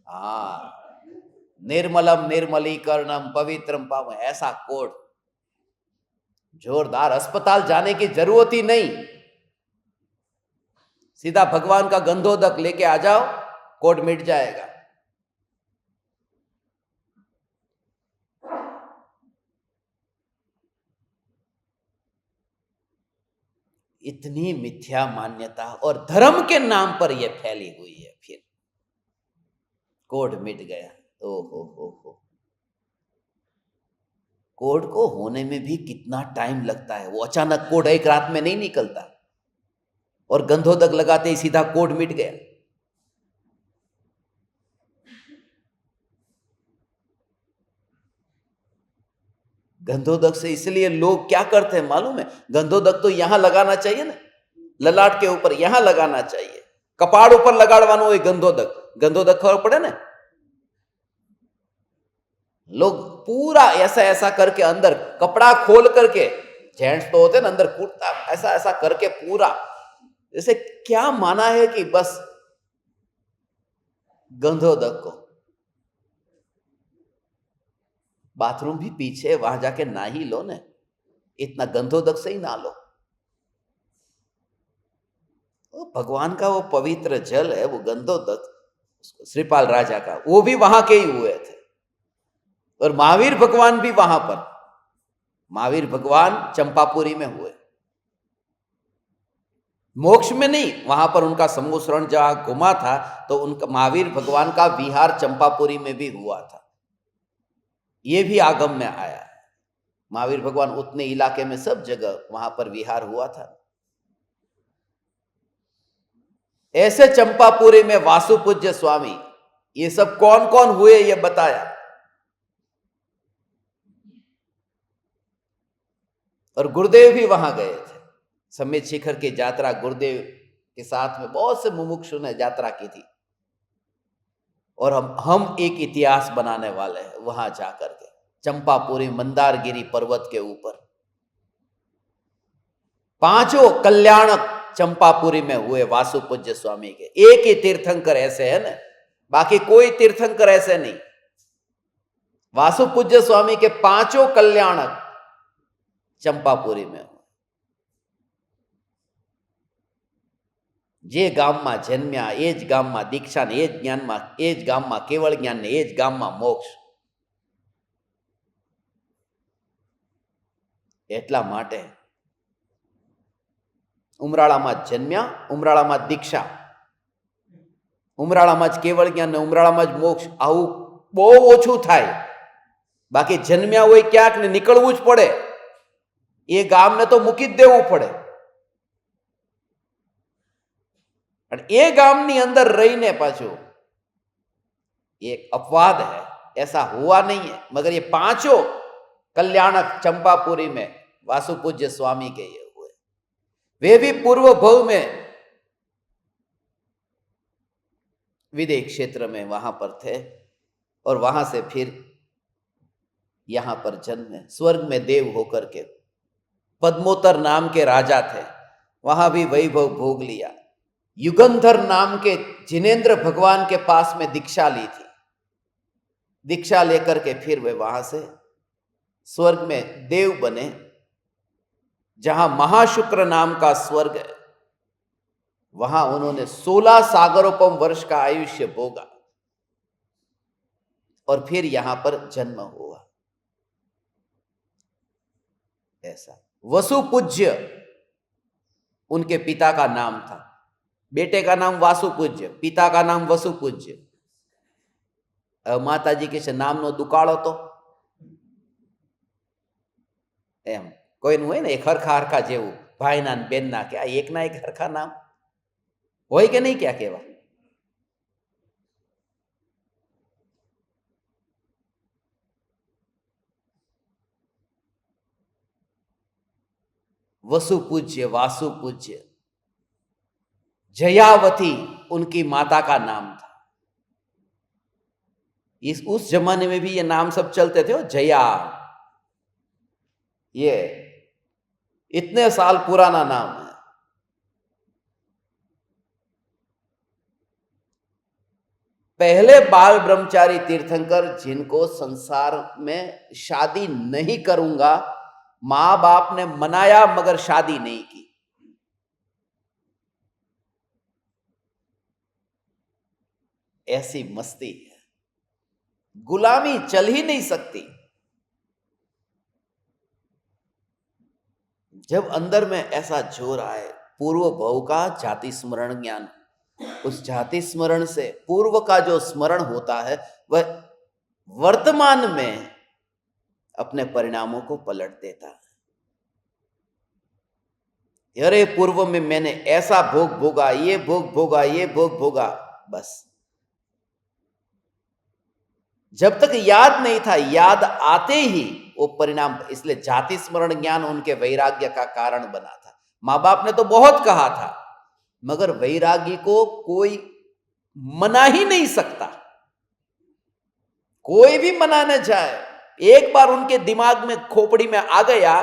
हाँ, निर्मलम निर्मलीकरणम पवित्रम पाव, ऐसा कोढ़। जोरदार अस्पताल जाने की जरूरत ही नहीं, सीधा भगवान का गंधोदक लेके आ जाओ, कोड मिट जाएगा। इतनी मिथ्या मान्यता और धर्म के नाम पर यह फैली हुई है। फिर कोड मिट गया। ओ हो, कोड को होने में भी कितना टाइम लगता है। वो अचानक कोड एक रात में नहीं निकलता, और गंधोदक लगाते ही सीधा कोड मिट गया। गंधोदक से इसलिए लोग क्या करते हैं मालूम है? गंधोदक तो यहां लगाना चाहिए ना, ललाट के ऊपर यहां लगाना चाहिए, कपाड़ ऊपर लगाड़वानो है गंधोदक। गंधोदक खबर पड़े ना, लोग पूरा ऐसा ऐसा करके अंदर कपड़ा खोल करके, जेंट्स तो होते ना अंदर कुर्ता ऐसा ऐसा करके पूरा, जैसे क्या माना है कि बस गंधोदक को। बाथरूम भी पीछे, वहां जाके ना ही लो ना, इतना गंधोदक से ही ना लो। वो भगवान का वो पवित्र जल है, वो गंधोदक श्रीपाल राजा का, वो भी वहां के ही हुए थे। और महावीर भगवान भी वहां पर, महावीर भगवान चंपापुरी में हुए, मोक्ष में नहीं, वहां पर उनका सम्मोसरण जहां घुमा था, तो उनका महावीर भगवान का विहार चंपापुरी में भी हुआ था। ये भी आगम में आया है। महावीर भगवान उतने इलाके में सब जगह वहां पर विहार हुआ था। ऐसे चंपापुरी में वासुपूज्य स्वामी, ये सब कौन कौन हुए ये बताया। और गुरुदेव भी वहां गए थे, समेत शिखर की यात्रा गुरुदेव के साथ में बहुत से मुमुक्षु ने यात्रा की थी। और हम एक इतिहास बनाने वाले हैं वहां जाकर के, चंपापुरी मंदारगिरी पर्वत के ऊपर। पांचों कल्याणक चंपापुरी में हुए वासुपूज्य स्वामी के। एक ही तीर्थंकर ऐसे है ना, बाकी कोई तीर्थंकर ऐसे नहीं। वासुपूज्य स्वामी के पांचों कल्याणक चंपापुरी में हुए। जे गामમાં જન્મ્યા, એ જ ગામમાં દીક્ષા ને, એ જ જ્ઞાનમાં, એ જ ગામમાં કેવળ જ્ઞાન ને, એ જ ગામમાં મોક્ષ. એટલા માટે ઉમરાળામાં જ જન્મ્યા, ઉમરાળામાં જ દીક્ષા, ઉમરાળામાં જ કેવળ જ્ઞાન ને, ઉમરાળામાં જ મોક્ષ. આવું બહુ ઓછું થાય. બાકી જન્મ્યા હોય ક્યાંક ને નીકળવું જ પડે, એ ગામને તો મૂકી જ દેવું પડે। ये गामनी अंदर रहीने पाछो एक अपवाद है, ऐसा हुआ नहीं है। मगर ये पांचों कल्याणक चंपापुरी में वासुपूज्य स्वामी के ये हुए। वे भी पूर्व भव में विदेह क्षेत्र में वहां पर थे, और वहां से फिर यहां पर जन्मे। स्वर्ग में देव होकर के पद्मोत्तर नाम के राजा थे, वहां भी वैभव भोग लिया। युगंधर नाम के जिनेन्द्र भगवान के पास में दीक्षा ली थी। दीक्षा लेकर के फिर वे वहां से स्वर्ग में देव बने, जहां महाशुक्र नाम का स्वर्ग है। वहां उन्होंने 16 सागरोपम वर्ष का आयुष्य भोगा, और फिर यहां पर जन्म हुआ। ऐसा वसुपूज्य उनके पिता का नाम था। बेटे का नाम वासुपूज्य, पिता का नाम वसुपूज्य। माताजी के नाम नो दुकाळो तो एम कोई नु है ने एक हरखा हरखा जेवू, भाई ना बेन ना के एक ना एक हरखा नाम होय के नहीं? क्या केवा वसुपूज्य, वासुपूज्य। जयावती उनकी माता का नाम था। उस जमाने में भी ये नाम सब चलते थे। जया, ये इतने साल पुराना नाम है। पहले बाल ब्रह्मचारी तीर्थंकर जिनको संसार में शादी नहीं करूंगा मां बाप ने मनाया मगर शादी नहीं की। ऐसी मस्ती है, गुलामी चल ही नहीं सकती। जब अंदर में ऐसा जोर आए, पूर्व भव का जाति स्मरण ज्ञान, उस जाति स्मरण से पूर्व का जो स्मरण होता है वह वर्तमान में अपने परिणामों को पलट देता है। अरे पूर्व में मैंने ऐसा भोग भोगा, ये भोग भोगा, ये भोग भोगा, बस जब तक याद नहीं था, याद आते ही वो परिणाम, इसलिए जाति स्मरण ज्ञान उनके वैराग्य का कारण बना था। मां बाप ने तो बहुत कहा था, मगर वैरागी को कोई मना ही नहीं सकता। कोई भी मनाने जाए, एक बार उनके दिमाग में, खोपड़ी में आ गया,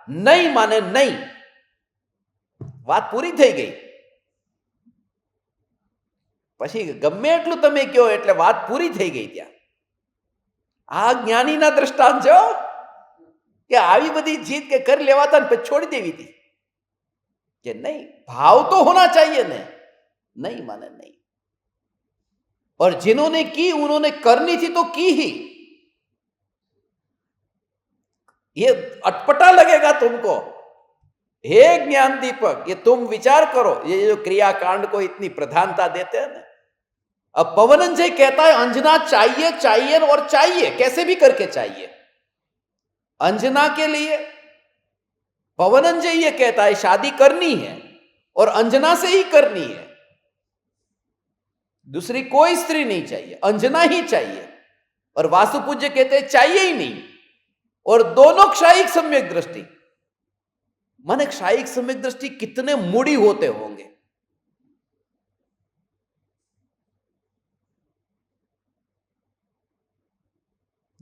नहीं माने नहीं, बात पूरी થઈ ગઈ। પછી ગમે એટલું તમે કહો એટલે વાત પૂરી થઈ ગઈ ત્યાં। આ જ્ઞાનીના દ્રષ્ટાંત જો કે આવી બધી જીત કે કરી લેવાતા ને પછી છોડી દેવી હતી કે नहीं, भाव तो होना चाहिए ने, नहीं माने नहीं। और जिन्होंने की उन्होंने करनी थी तो की ही। ये अटपटा लगेगा तुमको, हे ज्ञान दीपक, ये तुम विचार करो, ये जो क्रियाकांड को इतनी प्रधानता देते हैं ना। अब पवनंजय कहता है अंजना चाहिए चाहिए और चाहिए, कैसे भी करके चाहिए। अंजना के लिए पवनंजय ये कहता है शादी करनी है और अंजना से ही करनी है, दूसरी कोई स्त्री नहीं चाहिए, अंजना ही चाहिए। और वासुपूज्य कहते हैं चाहिए ही नहीं। और दोनों क्षायिक सम्यक दृष्टि, माने क्षायिक सम्यक दृष्टि कितने मूडी होते होंगे।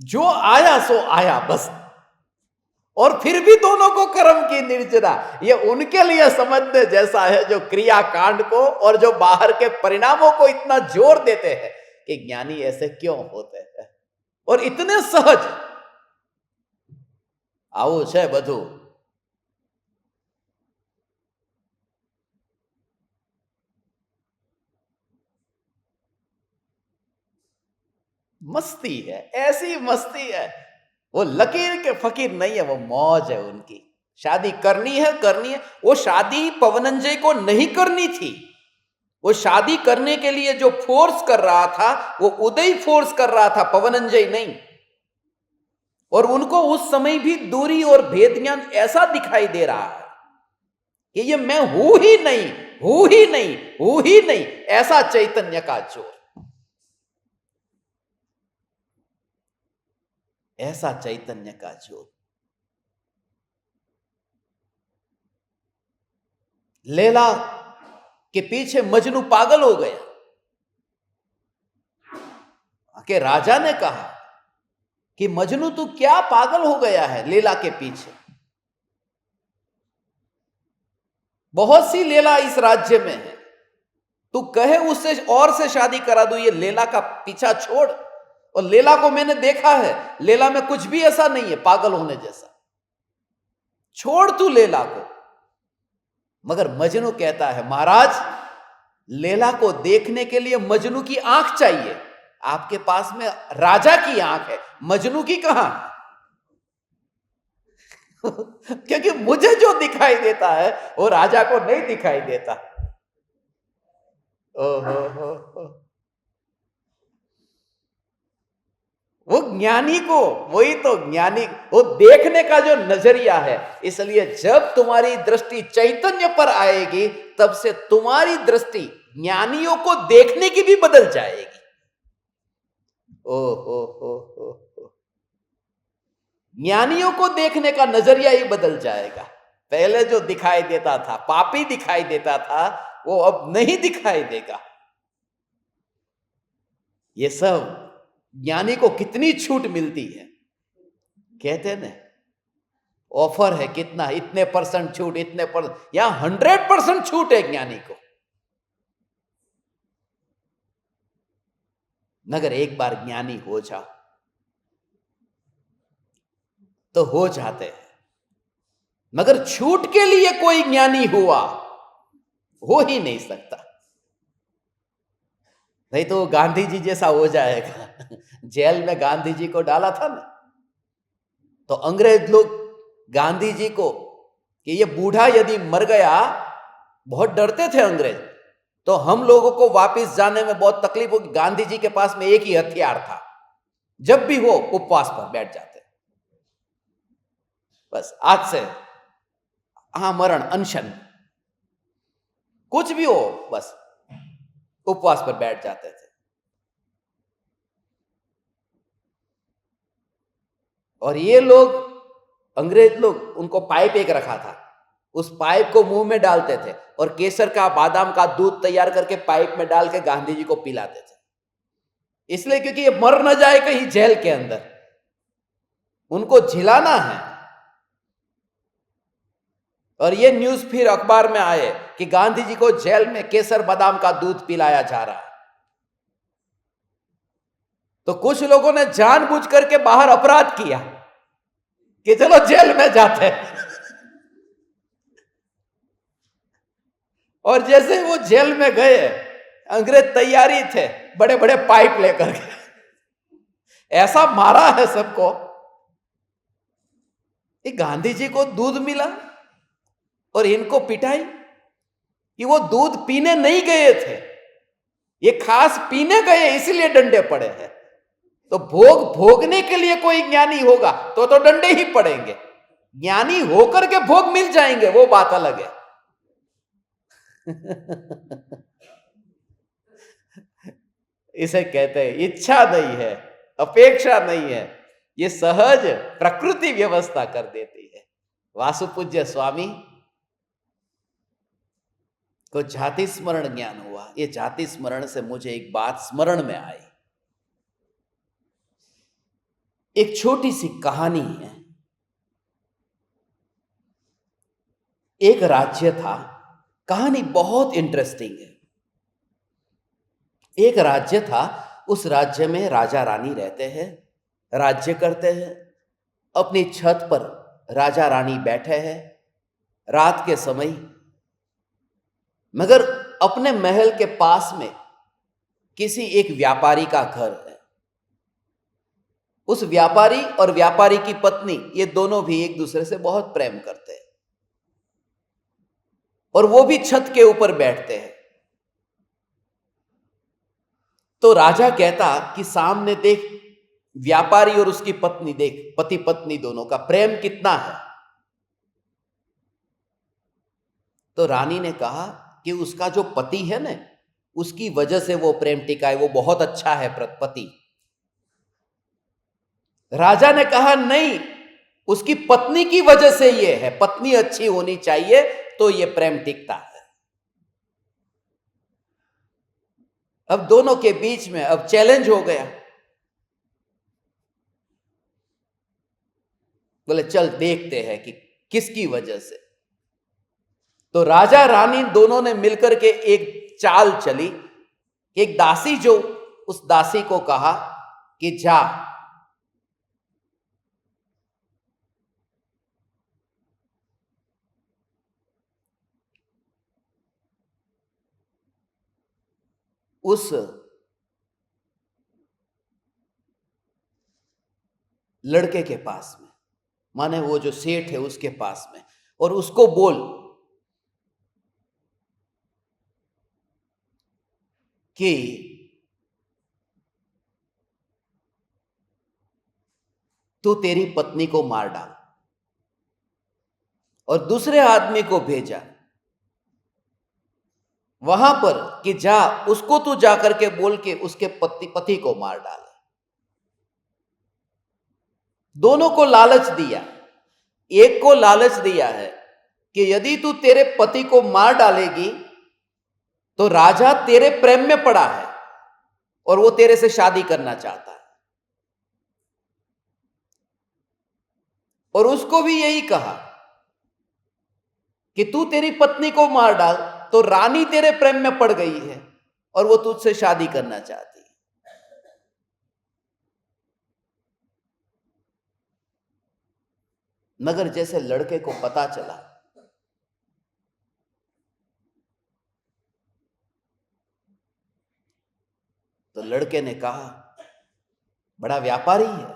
जो आया सो आया बस, और फिर भी दोनों को कर्म की निर्जना, ये उनके लिए समझने जैसा है जो क्रियाकांड को और जो बाहर के परिणामों को इतना जोर देते हैं कि ज्ञानी ऐसे क्यों होते हैं और इतने सहज। આવું છે બધું। मस्ती है, ऐसी मस्ती है, वो लकीर के फकीर नहीं है, वो मौज है उनकी। शादी करनी है, करनी है। वो शादी पवनंजय को नहीं करनी थी, वो शादी करने के लिए जो फोर्स कर रहा था वो उदय फोर्स कर रहा था, पवनंजय नहीं। और उनको उस समय भी दूरी और भेद ज्ञान ऐसा दिखाई दे रहा है कि ये मैं हूं ही नहीं, हूं ही नहीं, हूं ही नहीं, ऐसा चैतन्य का जोर, ऐसा चैतन्य का जोर। लैला के पीछे मजनू पागल हो गया कि राजा ने कहा कि मजनू तू क्या पागल हो गया है लैला के पीछे। बहुत सी लैला इस राज्य में है, तू कहे उससे और से शादी करा दूं, ये लैला का पीछा छोड़। और लैला को मैंने देखा है, लैला में कुछ भी ऐसा नहीं है पागल होने जैसा, छोड़ तू लैला को। मगर मजनू कहता है महाराज, लैला को देखने के लिए मजनू की आंख चाहिए, आपके पास में राजा की आंख है, मजनू की कहां है? क्योंकि मुझे जो दिखाई देता है वो राजा को नहीं दिखाई देता। ओहो, वो ज्ञानी को, वही तो ज्ञानी, वो देखने का जो नजरिया है। इसलिए जब तुम्हारी दृष्टि चैतन्य पर आएगी तब से तुम्हारी दृष्टि ज्ञानियों को देखने की भी बदल जाएगी। ओ ज्ञानियों को देखने का नजरिया ही बदल जाएगा। पहले जो दिखाई देता था, पापी दिखाई देता था, वो अब नहीं दिखाई देगा। ये सब ज्ञानी को कितनी छूट मिलती है, कहते हैं ना, ऑफर है कितना, इतने % छूट, इतने %, यहां 100% छूट है ज्ञानी को। मगर एक बार ज्ञानी हो जाओ तो हो जाते हैं। मगर झूठ के लिए कोई ज्ञानी हुआ, हो ही नहीं सकता। नहीं तो गांधी जी जैसा हो जाएगा। जेल में गांधी जी को डाला था ना, तो अंग्रेज लोग गांधी जी को कि ये बूढ़ा यदि मर गया, बहुत डरते थे अंग्रेज, तो हम लोगों को वापस जाने में बहुत तकलीफ होगी। गांधी जी के पास में एक ही हथियार था, जब भी हो उपवास पर बैठ जाते, बस आज से मरण अनशन कुछ भी हो, बस उपवास पर बैठ जाते थे। और ये लोग, अंग्रेज लोग, उनको पाइप एक रखा था, उस पाइप को मुंह में डालते थे और केसर का, बादाम का दूध तैयार करके पाइप में डाल के गांधी जी को पिलाते थे। इसलिए क्योंकि ये मर न जाए कहीं जेल के अंदर, उनको झिलाना है। और ये न्यूज फिर अखबार में आए कि गांधी जी को जेल में केसर बादाम का दूध पिलाया जा रहा है। तो कुछ लोगों ने जानबूझ करके बाहर अपराध किया कि चलो जेल में जाते हैं। और जैसे वो जेल में गए, अंग्रेज तैयारी थे बड़े बड़े पाइप लेकर के, ऐसा मारा है सबको। ये गांधी जी को दूध मिला और इनको पिटाई कि वो दूध पीने नहीं गए थे, ये खास पीने गए इसलिए डंडे पड़े हैं। तो भोग भोगने के लिए कोई ज्ञानी होगा तो डंडे ही पड़ेंगे, ज्ञानी होकर के भोग मिल जाएंगे वो बात अलग है। इसे कहते हैं इच्छा नहीं है, अपेक्षा नहीं है, ये सहज प्रकृति व्यवस्था कर देती है। वासुपूज्य स्वामी को जाति स्मरण ज्ञान हुआ। ये जाति स्मरण से मुझे एक बात स्मरण में आई। एक छोटी सी कहानी है। एक राज्य था, कहानी बहुत इंटरेस्टिंग है। एक राज्य था, उस राज्य में राजा रानी रहते हैं, राज्य करते हैं। अपनी छत पर राजा रानी बैठे हैं रात के समय, मगर अपने महल के पास में किसी एक व्यापारी का घर है। उस व्यापारी और व्यापारी की पत्नी, ये दोनों भी एक दूसरे से बहुत प्रेम करते हैं और वो भी छत के ऊपर बैठते हैं। तो राजा कहता कि सामने देख, व्यापारी और उसकी पत्नी देख, पति पत्नी दोनों का प्रेम कितना है। तो रानी ने कहा कि उसका जो पति है ना, उसकी वजह से वो प्रेम टिका है, वो बहुत अच्छा है पति। राजा ने कहा नहीं, उसकी पत्नी की वजह से ये है, पत्नी अच्छी होनी चाहिए तो ये प्रेम टिकता है। अब दोनों के बीच में अब चैलेंज हो गया। बोले चल देखते हैं कि किसकी वजह से। तो राजा रानी दोनों ने मिलकर के एक चाल चली। एक दासी, जो उस दासी को कहा कि जा उस लड़के के पास में, माने वो जो सेठ है उसके पास में, और उसको बोल कि तू तेरी पत्नी को मार डाल। और दूसरे आदमी को भेजा वहां पर कि जा, उसको तू जाकर के बोल के उसके पति को मार डाले। दोनों को लालच दिया। एक को लालच दिया है कि यदि तू तेरे पति को मार डालेगी तो राजा तेरे प्रेम में पड़ा है और वो तेरे से शादी करना चाहता है। और उसको भी यही कहा कि तू तेरी पत्नी को मार डाल तो रानी तेरे प्रेम में पड़ गई है और वो तुझसे शादी करना चाहती है। मगर जैसे लड़के को पता चला तो लड़के ने कहा, बड़ा व्यापारी है,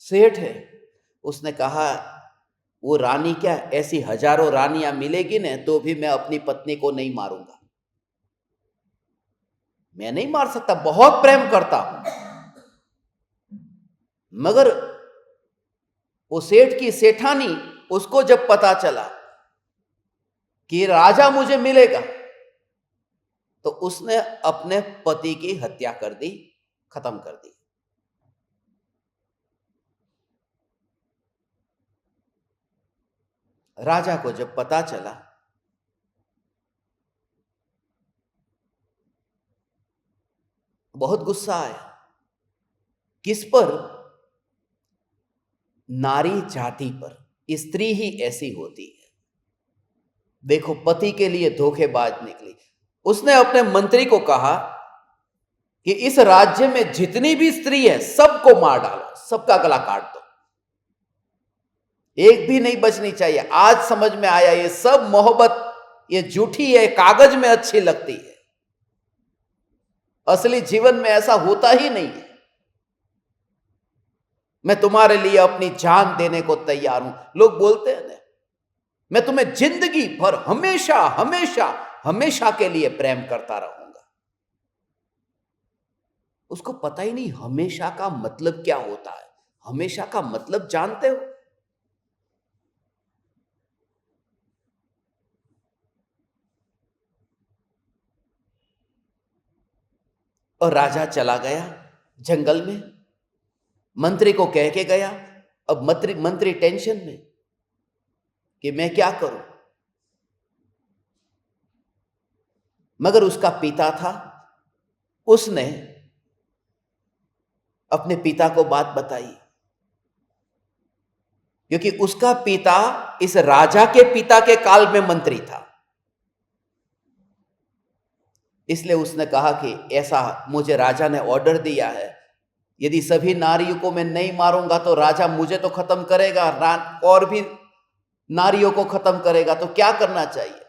सेठ है, उसने कहा वो रानी क्या, ऐसी हजारों रानियां मिलेगी ना तो भी मैं अपनी पत्नी को नहीं मारूंगा, मैं नहीं मार सकता, बहुत प्रेम करता हूं। मगर वो सेठ की सेठानी, उसको जब पता चला कि राजा मुझे मिलेगा तो उसने अपने पति की हत्या कर दी, खत्म कर दी। राजा को जब पता चला बहुत गुस्सा आया। किस पर? नारी जाति पर। स्त्री ही ऐसी होती है। देखो, पति के लिए धोखेबाज निकली। उसने अपने मंत्री को कहा कि इस राज्य में जितनी भी स्त्री है सबको मार डालो, सबका गला काट दो, एक भी नहीं बचनी चाहिए। आज समझ में आया ये सब मोहब्बत ये झूठी है, कागज में अच्छी लगती है, असली जीवन में ऐसा होता ही नहीं है। मैं तुम्हारे लिए अपनी जान देने को तैयार हूं। लोग बोलते हैं ना, मैं तुम्हें जिंदगी भर हमेशा हमेशा हमेशा के लिए प्रेम करता रहूंगा। उसको पता ही नहीं हमेशा का मतलब क्या होता है। हमेशा का मतलब जानते हो? और राजा चला गया जंगल में, मंत्री को कह के गया। अब मंत्री टेंशन में कि मैं क्या करूं। मगर उसका पिता था, उसने अपने पिता को बात बताई, क्योंकि उसका पिता इस राजा के पिता के काल में मंत्री था। इसलिए उसने कहा कि ऐसा मुझे राजा ने ऑर्डर दिया है, यदि सभी नारियों को मैं नहीं मारूंगा तो राजा मुझे तो खत्म करेगा और भी नारियों को खत्म करेगा, तो क्या करना चाहिए।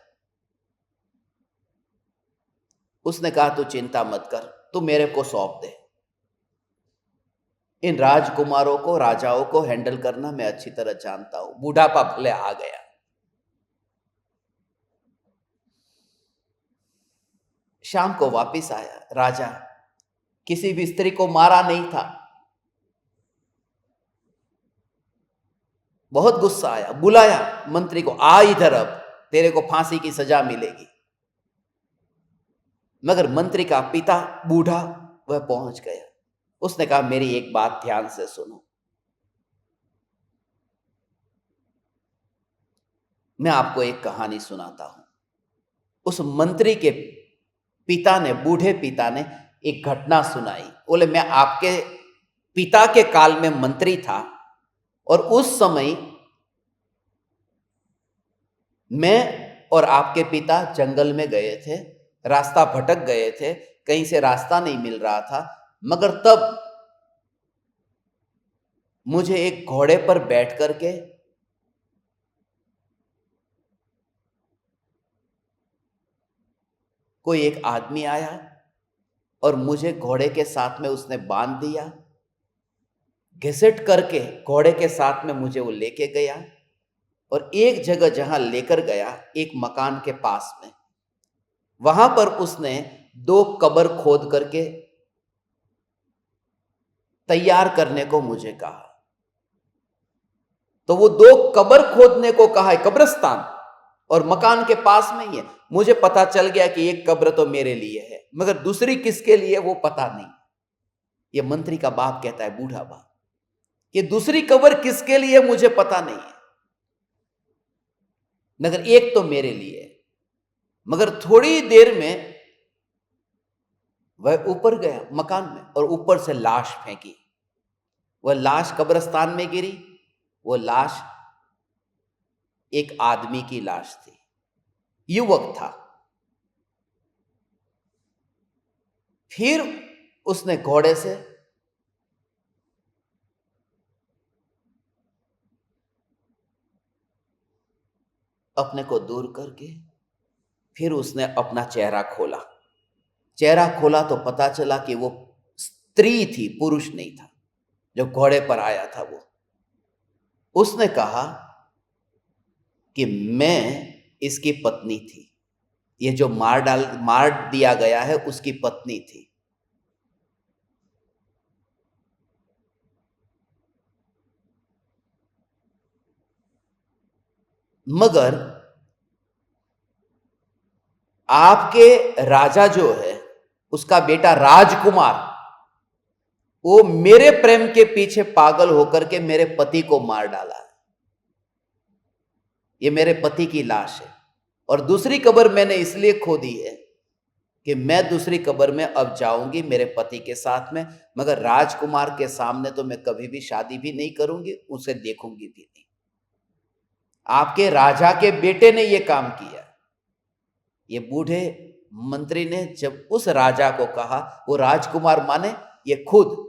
उसने कहा तू चिंता मत कर, तू मेरे को सौंप दे। इन राजकुमारों को, राजाओं को हैंडल करना मैं अच्छी तरह जानता हूं। बुढ़ापा भले आ गया। शाम को वापिस आया राजा, किसी भी स्त्री को मारा नहीं था। बहुत गुस्सा आया, बुलाया मंत्री को, आ इधर, अब तेरे को फांसी की सजा मिलेगी। मगर मंत्री का पिता बूढ़ा वह पहुंच गया। उसने कहा मेरी एक बात ध्यान से सुनो, मैं आपको एक कहानी सुनाता हूं। उस मंत्री के पिता ने, बूढ़े पिता ने एक घटना सुनाई। बोले मैं आपके पिता के काल में मंत्री था और उस समय मैं और आपके पिता जंगल में गए थे, रास्ता भटक गए थे, कहीं से रास्ता नहीं मिल रहा था। मगर तब मुझे एक घोड़े पर बैठ करके कोई एक आदमी आया और मुझे घोड़े के साथ में उसने बांध दिया, घसीट करके घोड़े के साथ में मुझे वो लेके गया और एक जगह जहां लेकर गया, एक मकान के पास में, वहां पर उसने 2 कब्र खोद करके तैयार करने को मुझे कहा। तो वो 2 कब्र खोदने को कहा है, कब्रिस्तान, और मकान के पास में ही है। मुझे पता चल गया कि एक कब्र तो मेरे लिए है, मगर दूसरी किसके लिए वो पता नहीं। ये मंत्री का बाप कहता है, बूढ़ा बाप, कि दूसरी कब्र किसके लिए मुझे पता नहीं है, मगर एक तो मेरे लिए है। मगर थोड़ी देर में वह ऊपर गया मकान में और ऊपर से लाश फेंकी। वह लाश कब्रिस्तान में गिरी। वो लाश एक आदमी की लाश थी, युवक था। फिर उसने घोड़े से अपने को दूर करके फिर उसने अपना चेहरा खोला। चेहरा खोला तो पता चला कि वो स्त्री थी, पुरुष नहीं था जो घोड़े पर आया था। वो उसने कहा कि मैं इसकी पत्नी थी, ये जो मार दिया गया है उसकी पत्नी थी। मगर आपके राजा जो है, उसका बेटा राजकुमार, वो मेरे प्रेम के पीछे पागल होकर के मेरे पति को मार डाला है। ये मेरे पति की लाश है और दूसरी कब्र मैंने इसलिए खो दी है कि मैं दूसरी कब्र में अब जाऊंगी मेरे पति के साथ में, मगर राजकुमार के सामने तो मैं कभी भी शादी भी नहीं करूंगी, उसे देखूंगी भी नहीं। आपके राजा के बेटे ने यह काम किया। ये बूढ़े मंत्री ने जब उस राजा को कहा, वो राजकुमार माने ये खुद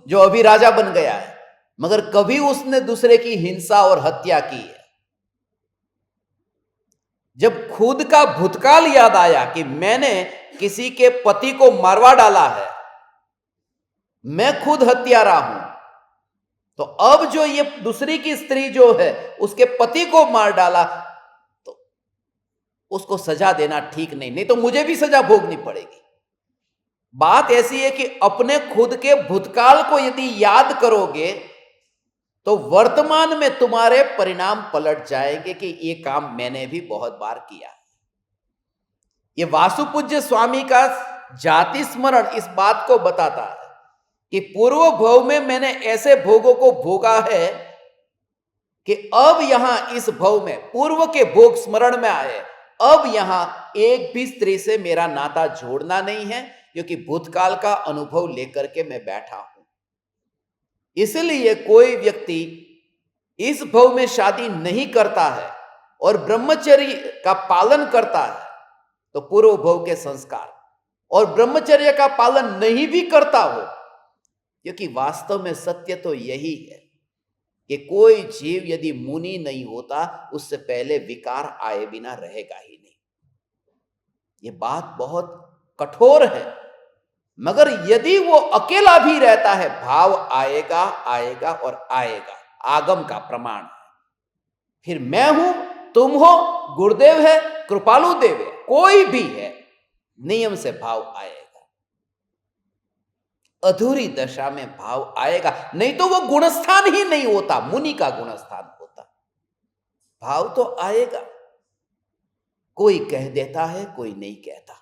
जो अभी राजा बन गया है, मगर कभी उसने दूसरे की हिंसा और हत्या की है। जब खुद का भूतकाल याद आया कि मैंने किसी के पति को मारवा डाला है, मैं खुद हत्यारा हूं, तो अब जो ये दूसरी की स्त्री जो है उसके पति को मार डाला, तो उसको सजा देना ठीक नहीं तो मुझे भी सजा भोगनी पड़ेगी। बात ऐसी है कि अपने खुद के भूतकाल को यदि याद करोगे तो वर्तमान में तुम्हारे परिणाम पलट जाएंगे कि ये काम मैंने भी बहुत बार किया। ये वासुपूज्य स्वामी का जाति स्मरण इस बात को बताता है कि पूर्व भव में मैंने ऐसे भोगों को भोगा है कि अब यहां इस भव में पूर्व के भोग स्मरण में आए, अब यहां एक भी स्त्री से मेरा नाता जोड़ना नहीं है, क्योंकि भूतकाल का अनुभव लेकर के मैं बैठा हूं। इसलिए कोई व्यक्ति इस भव में शादी नहीं करता है और ब्रह्मचर्य का पालन करता है तो पूर्व भव के संस्कार, और ब्रह्मचर्य का पालन नहीं भी करता हो, क्योंकि वास्तव में सत्य तो यही है कि कोई जीव यदि मुनि नहीं होता उससे पहले विकार आए बिना रहेगा ही नहीं। यह बात बहुत कठोर है, मगर यदि वो अकेला भी रहता है भाव आएगा और आएगा, आगम का प्रमाण है। फिर मैं हूं, तुम हो, गुरुदेव है, कृपालु देव है, कोई भी है, नियम से भाव आएगा। अधूरी दशा में भाव आएगा, नहीं तो वो गुणस्थान ही नहीं होता, मुनि का गुणस्थान होता। भाव तो आएगा, कोई कह देता है, कोई नहीं कहता,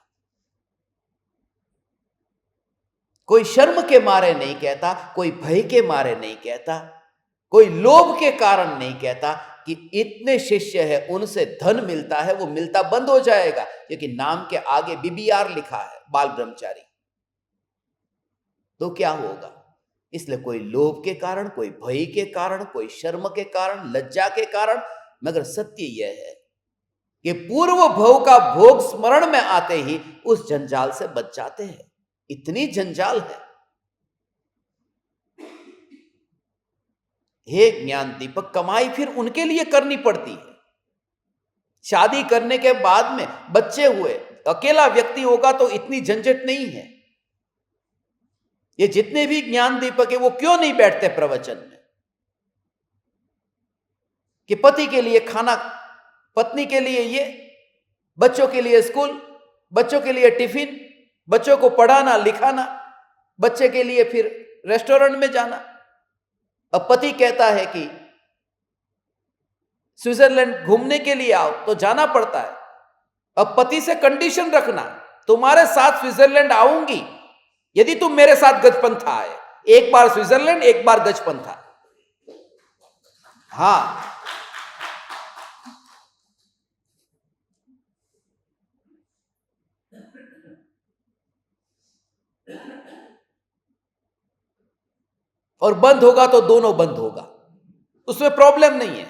कोई शर्म के मारे नहीं कहता, कोई भय के मारे नहीं कहता, कोई लोभ के कारण नहीं कहता कि इतने शिष्य है उनसे धन मिलता है, वो मिलता बंद हो जाएगा, क्योंकि नाम के आगे बीबीआर लिखा है, बाल ब्रह्मचारी, तो क्या होगा। इसलिए कोई लोभ के कारण, कोई भय के कारण, कोई शर्म के कारण, लज्जा के कारण, मगर सत्य यह है कि पूर्व भव का भोग स्मरण में आते ही उस जंजाल से बच जाते हैं। इतनी जंजाल है। हे ज्ञान दीपक, कमाई फिर उनके लिए करनी पड़ती है। शादी करने के बाद में बच्चे हुए, अकेला व्यक्ति होगा तो इतनी झंझट नहीं है। ये जितने भी ज्ञान दीपक है वो क्यों नहीं बैठते प्रवचन में कि पति के लिए खाना, पत्नी के लिए ये, बच्चों के लिए स्कूल, बच्चों के लिए टिफिन, बच्चों को पढ़ाना लिखाना, बच्चे के लिए फिर रेस्टोरेंट में जाना। अब पति कहता है कि स्विट्जरलैंड घूमने के लिए आओ तो जाना पड़ता है। अब पति से कंडीशन रखना, तुम्हारे साथ स्विट्जरलैंड आऊंगी यदि तुम मेरे साथ गजपंथा आए, एक बार स्विट्जरलैंड एक बार गजपंथा। हां, और बंद होगा तो दोनों बंद होगा, उसमें प्रॉब्लम नहीं है,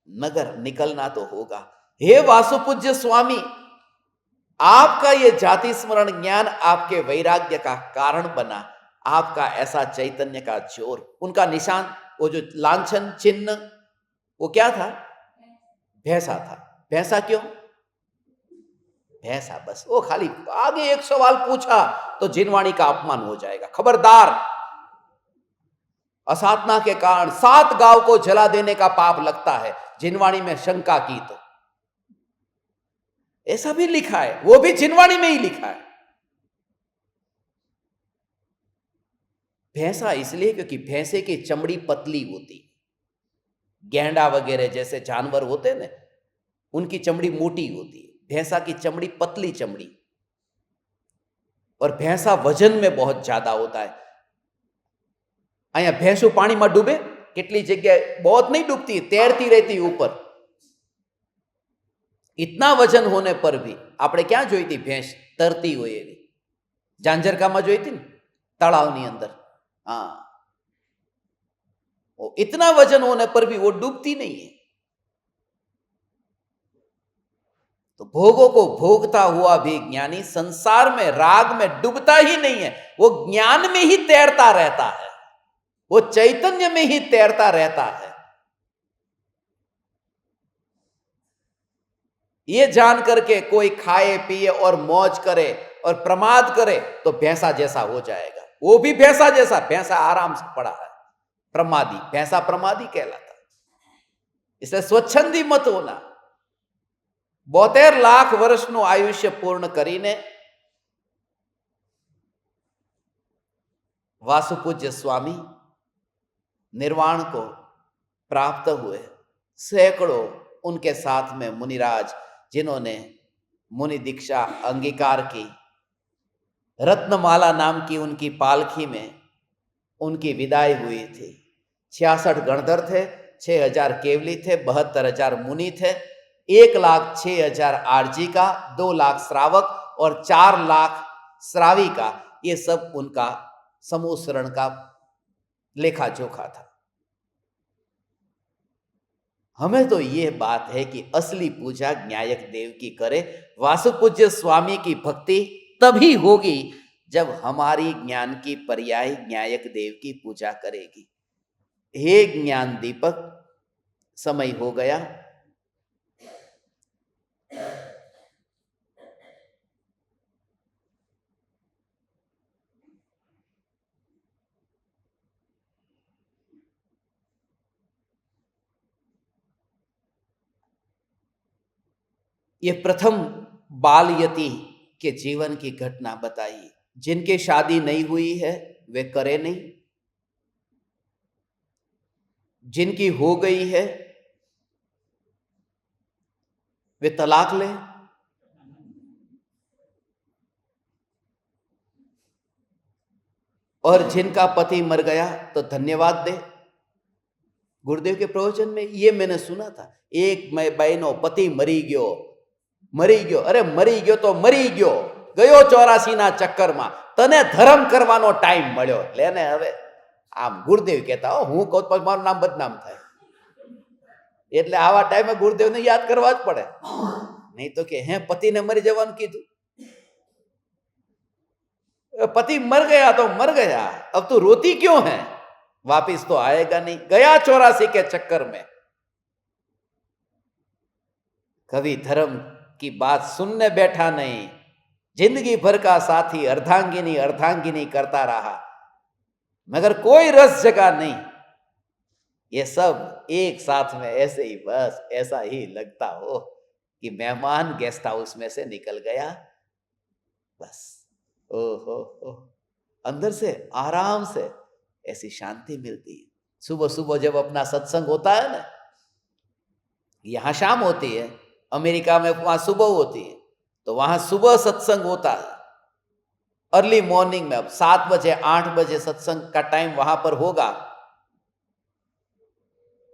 मगर निकलना तो होगा। हे वासुपूज्य स्वामी, आपका यह जाति स्मरण ज्ञान आपके वैराग्य का कारण बना, आपका ऐसा चैतन्य का जोर, उनका निशान, वो जो लांछन चिन्ह, वो क्या था? भैंसा था। भैंसा क्यों? भैंसा, बस। वो खाली आगे एक सवाल पूछा तो जिनवाणी का अपमान हो जाएगा, खबरदार। असाधना के कारण 7 गांव को जला देने का पाप लगता है, जिनवाणी में शंका की तो। ऐसा भी लिखा है, वो भी जिनवाणी में ही लिखा है। भैंसा इसलिए क्योंकि भैंसे की चमड़ी पतली होती, गैंडा वगैरह जैसे जानवर होते हैं ना, उनकी चमड़ी मोटी होती है, भैंसा की चमड़ी पतली चमड़ी, और भैंसा वजन में बहुत ज्यादा होता है। अहियाँ भैंसू पानी में डूबे, કેટલી જગ્યાએ बहुत नहीं डूबती, तैरती रहती ऊपर। इतना वजन होने पर भी આપણે ક્યાં જોઈ હતી ભેંસ તરતી હોય એવી? ઝાંઝરકામાં જોઈ હતી ને, તળાવની અંદર। हाँ, वो इतना वजन होने पर भी वो डूबती नहीं है। तो भोगों को भोगता हुआ भी ज्ञानी संसार में राग में डूबता ही नहीं है, वो ज्ञान में ही तैरता रहता है, वो चैतन्य में ही तैरता रहता है। ये जान करके कोई खाए पिए और मौज करे और प्रमाद करे तो भैंसा जैसा हो जाएगा। वो भी भैंसा जैसा, भैंसा आराम से पड़ा है, प्रमादी, भैंसा प्रमादी कहलाता। इसलिए स्वच्छंदी मत होना। 72 लाख वर्षનું आयुष्य पूर्ण કરીને वासुपूज्य स्वामी निर्वाण को प्राप्त हुए। सैकड़ों उनके साथ में मुनिराज, जिन्होंने मुनि दीक्षा अंगीकार की। रत्नमाला नाम की उनकी पालकी में उनकी विदाई हुई थी। 66 गणधर थे, 6000 केवली थे, 72,000 मुनि थे, 1,06,000 आरजी का, 2 लाख श्रावक और 4 लाख श्रावी का। ये सब उनका समूह शरण का लेखा जोखा था। हमें तो ये बात है कि असली पूजा ज्ञायक देव की करे। वासुपूज्य स्वामी की भक्ति तभी होगी जब हमारी ज्ञान की पर्याय ज्ञायक देव की पूजा करेगी। हे ज्ञान दीपक, समय हो गया। ये प्रथम बालयती के जीवन की घटना बताई। जिनकी शादी नहीं हुई है वे करे नहीं, जिनकी हो गई है वे तलाक ले, और जिनका पति मर गया तो धन्यवाद दे। गुरुदेव के प्रवचन में ये मैंने सुना था। एक मैं बहनो पति मरी गयो, मरी गयो। अरे मरी गयो तो मरी गयो, गयो 84 ना चक्कर में, तने धर्म करवानो टाइम मळ्यो। लेने हवे आम गुरुदेव कहता हो, हूँ कहूं तो माરું नाम बदनाम थाय, એટલે આવા ટાઈમે ગુરુદેવને યાદ કરવા જ પડે। नहीं तो કે હે પતિને મરી જવાનું કીધું, पति मर गया तो मर गया, अब तू रोती क्यों है? वापिस तो आएगा नहीं, गया 84 के चक्कर में। कभी धर्म की बात सुनने बैठा नहीं, जिंदगी भर का साथी अर्धांगिनी अर्धांगिनी करता रहा, मगर कोई रस जगा नहीं। ये सब एक साथ में ऐसे ही, बस ऐसा ही लगता हो कि मेहमान गेस्ट हाउस में से निकल गया, बस। ओहो हो, अंदर से आराम से ऐसी शांति मिलती है। सुबह सुबह जब अपना सत्संग होता है ना, यहां शाम होती है, अमेरिका में वहां सुबह होती है, तो वहां सुबह सत्संग होता है अर्ली मॉर्निंग में। अब 7 बजे 8 बजे सत्संग का टाइम वहां पर होगा,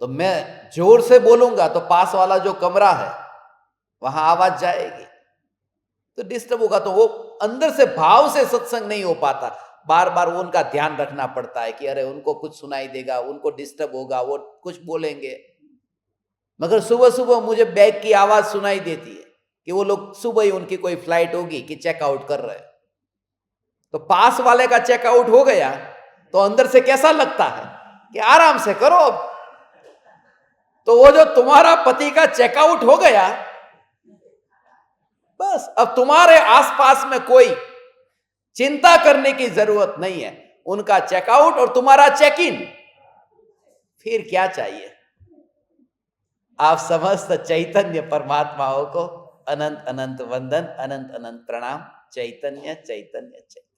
तो मैं जोर से बोलूंगा तो पास वाला जो कमरा है वहां आवाज जाएगी, तो डिस्टर्ब होगा। तो वो अंदर से भाव से सत्संग नहीं हो पाता। बार बार वो उनका ध्यान रखना पड़ता है कि अरे उनको कुछ सुनाई देगा, उनको डिस्टर्ब होगा, वो कुछ बोलेंगे। मगर सुबह सुबह मुझे बैग की आवाज सुनाई देती है कि वो लोग सुबह ही, उनकी कोई फ्लाइट होगी कि चेकआउट कर रहे हैं, तो पास वाले का चेकआउट हो गया तो अंदर से कैसा लगता है कि आराम से करो अब। तो वो जो तुम्हारा पति का चेकआउट हो गया, बस अब तुम्हारे आसपास में कोई चिंता करने की जरूरत नहीं है। उनका चेकआउट और तुम्हारा चेक इन, फिर क्या चाहिए। आप समस्त चैतन्य परमात्माओं को अनंत अनंत वंदन, अनंत अनंत प्रणाम। चैतन्य चैतन्य चैतन्य।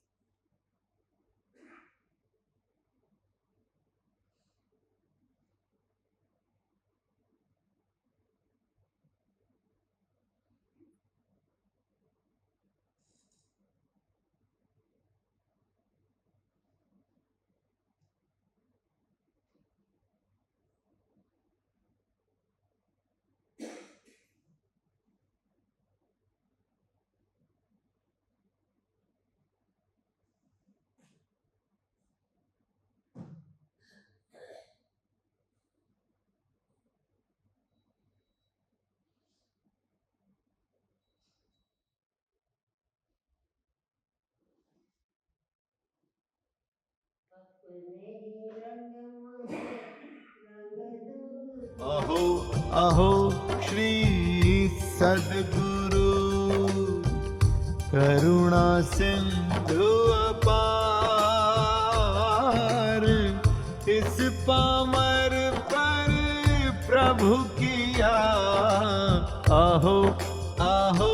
अहो अहो श्री सद्गुरु करुणा सिंधु अपार, इस पामर पर प्रभु किया आहो आहो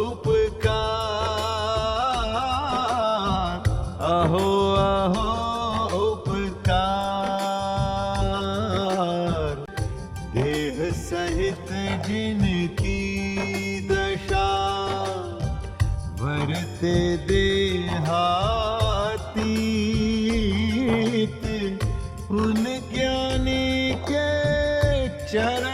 उपकार, आहो आहो उपकार। देह सहित जिनकी दशा वरते देहातीत, उन ज्ञानी के चरण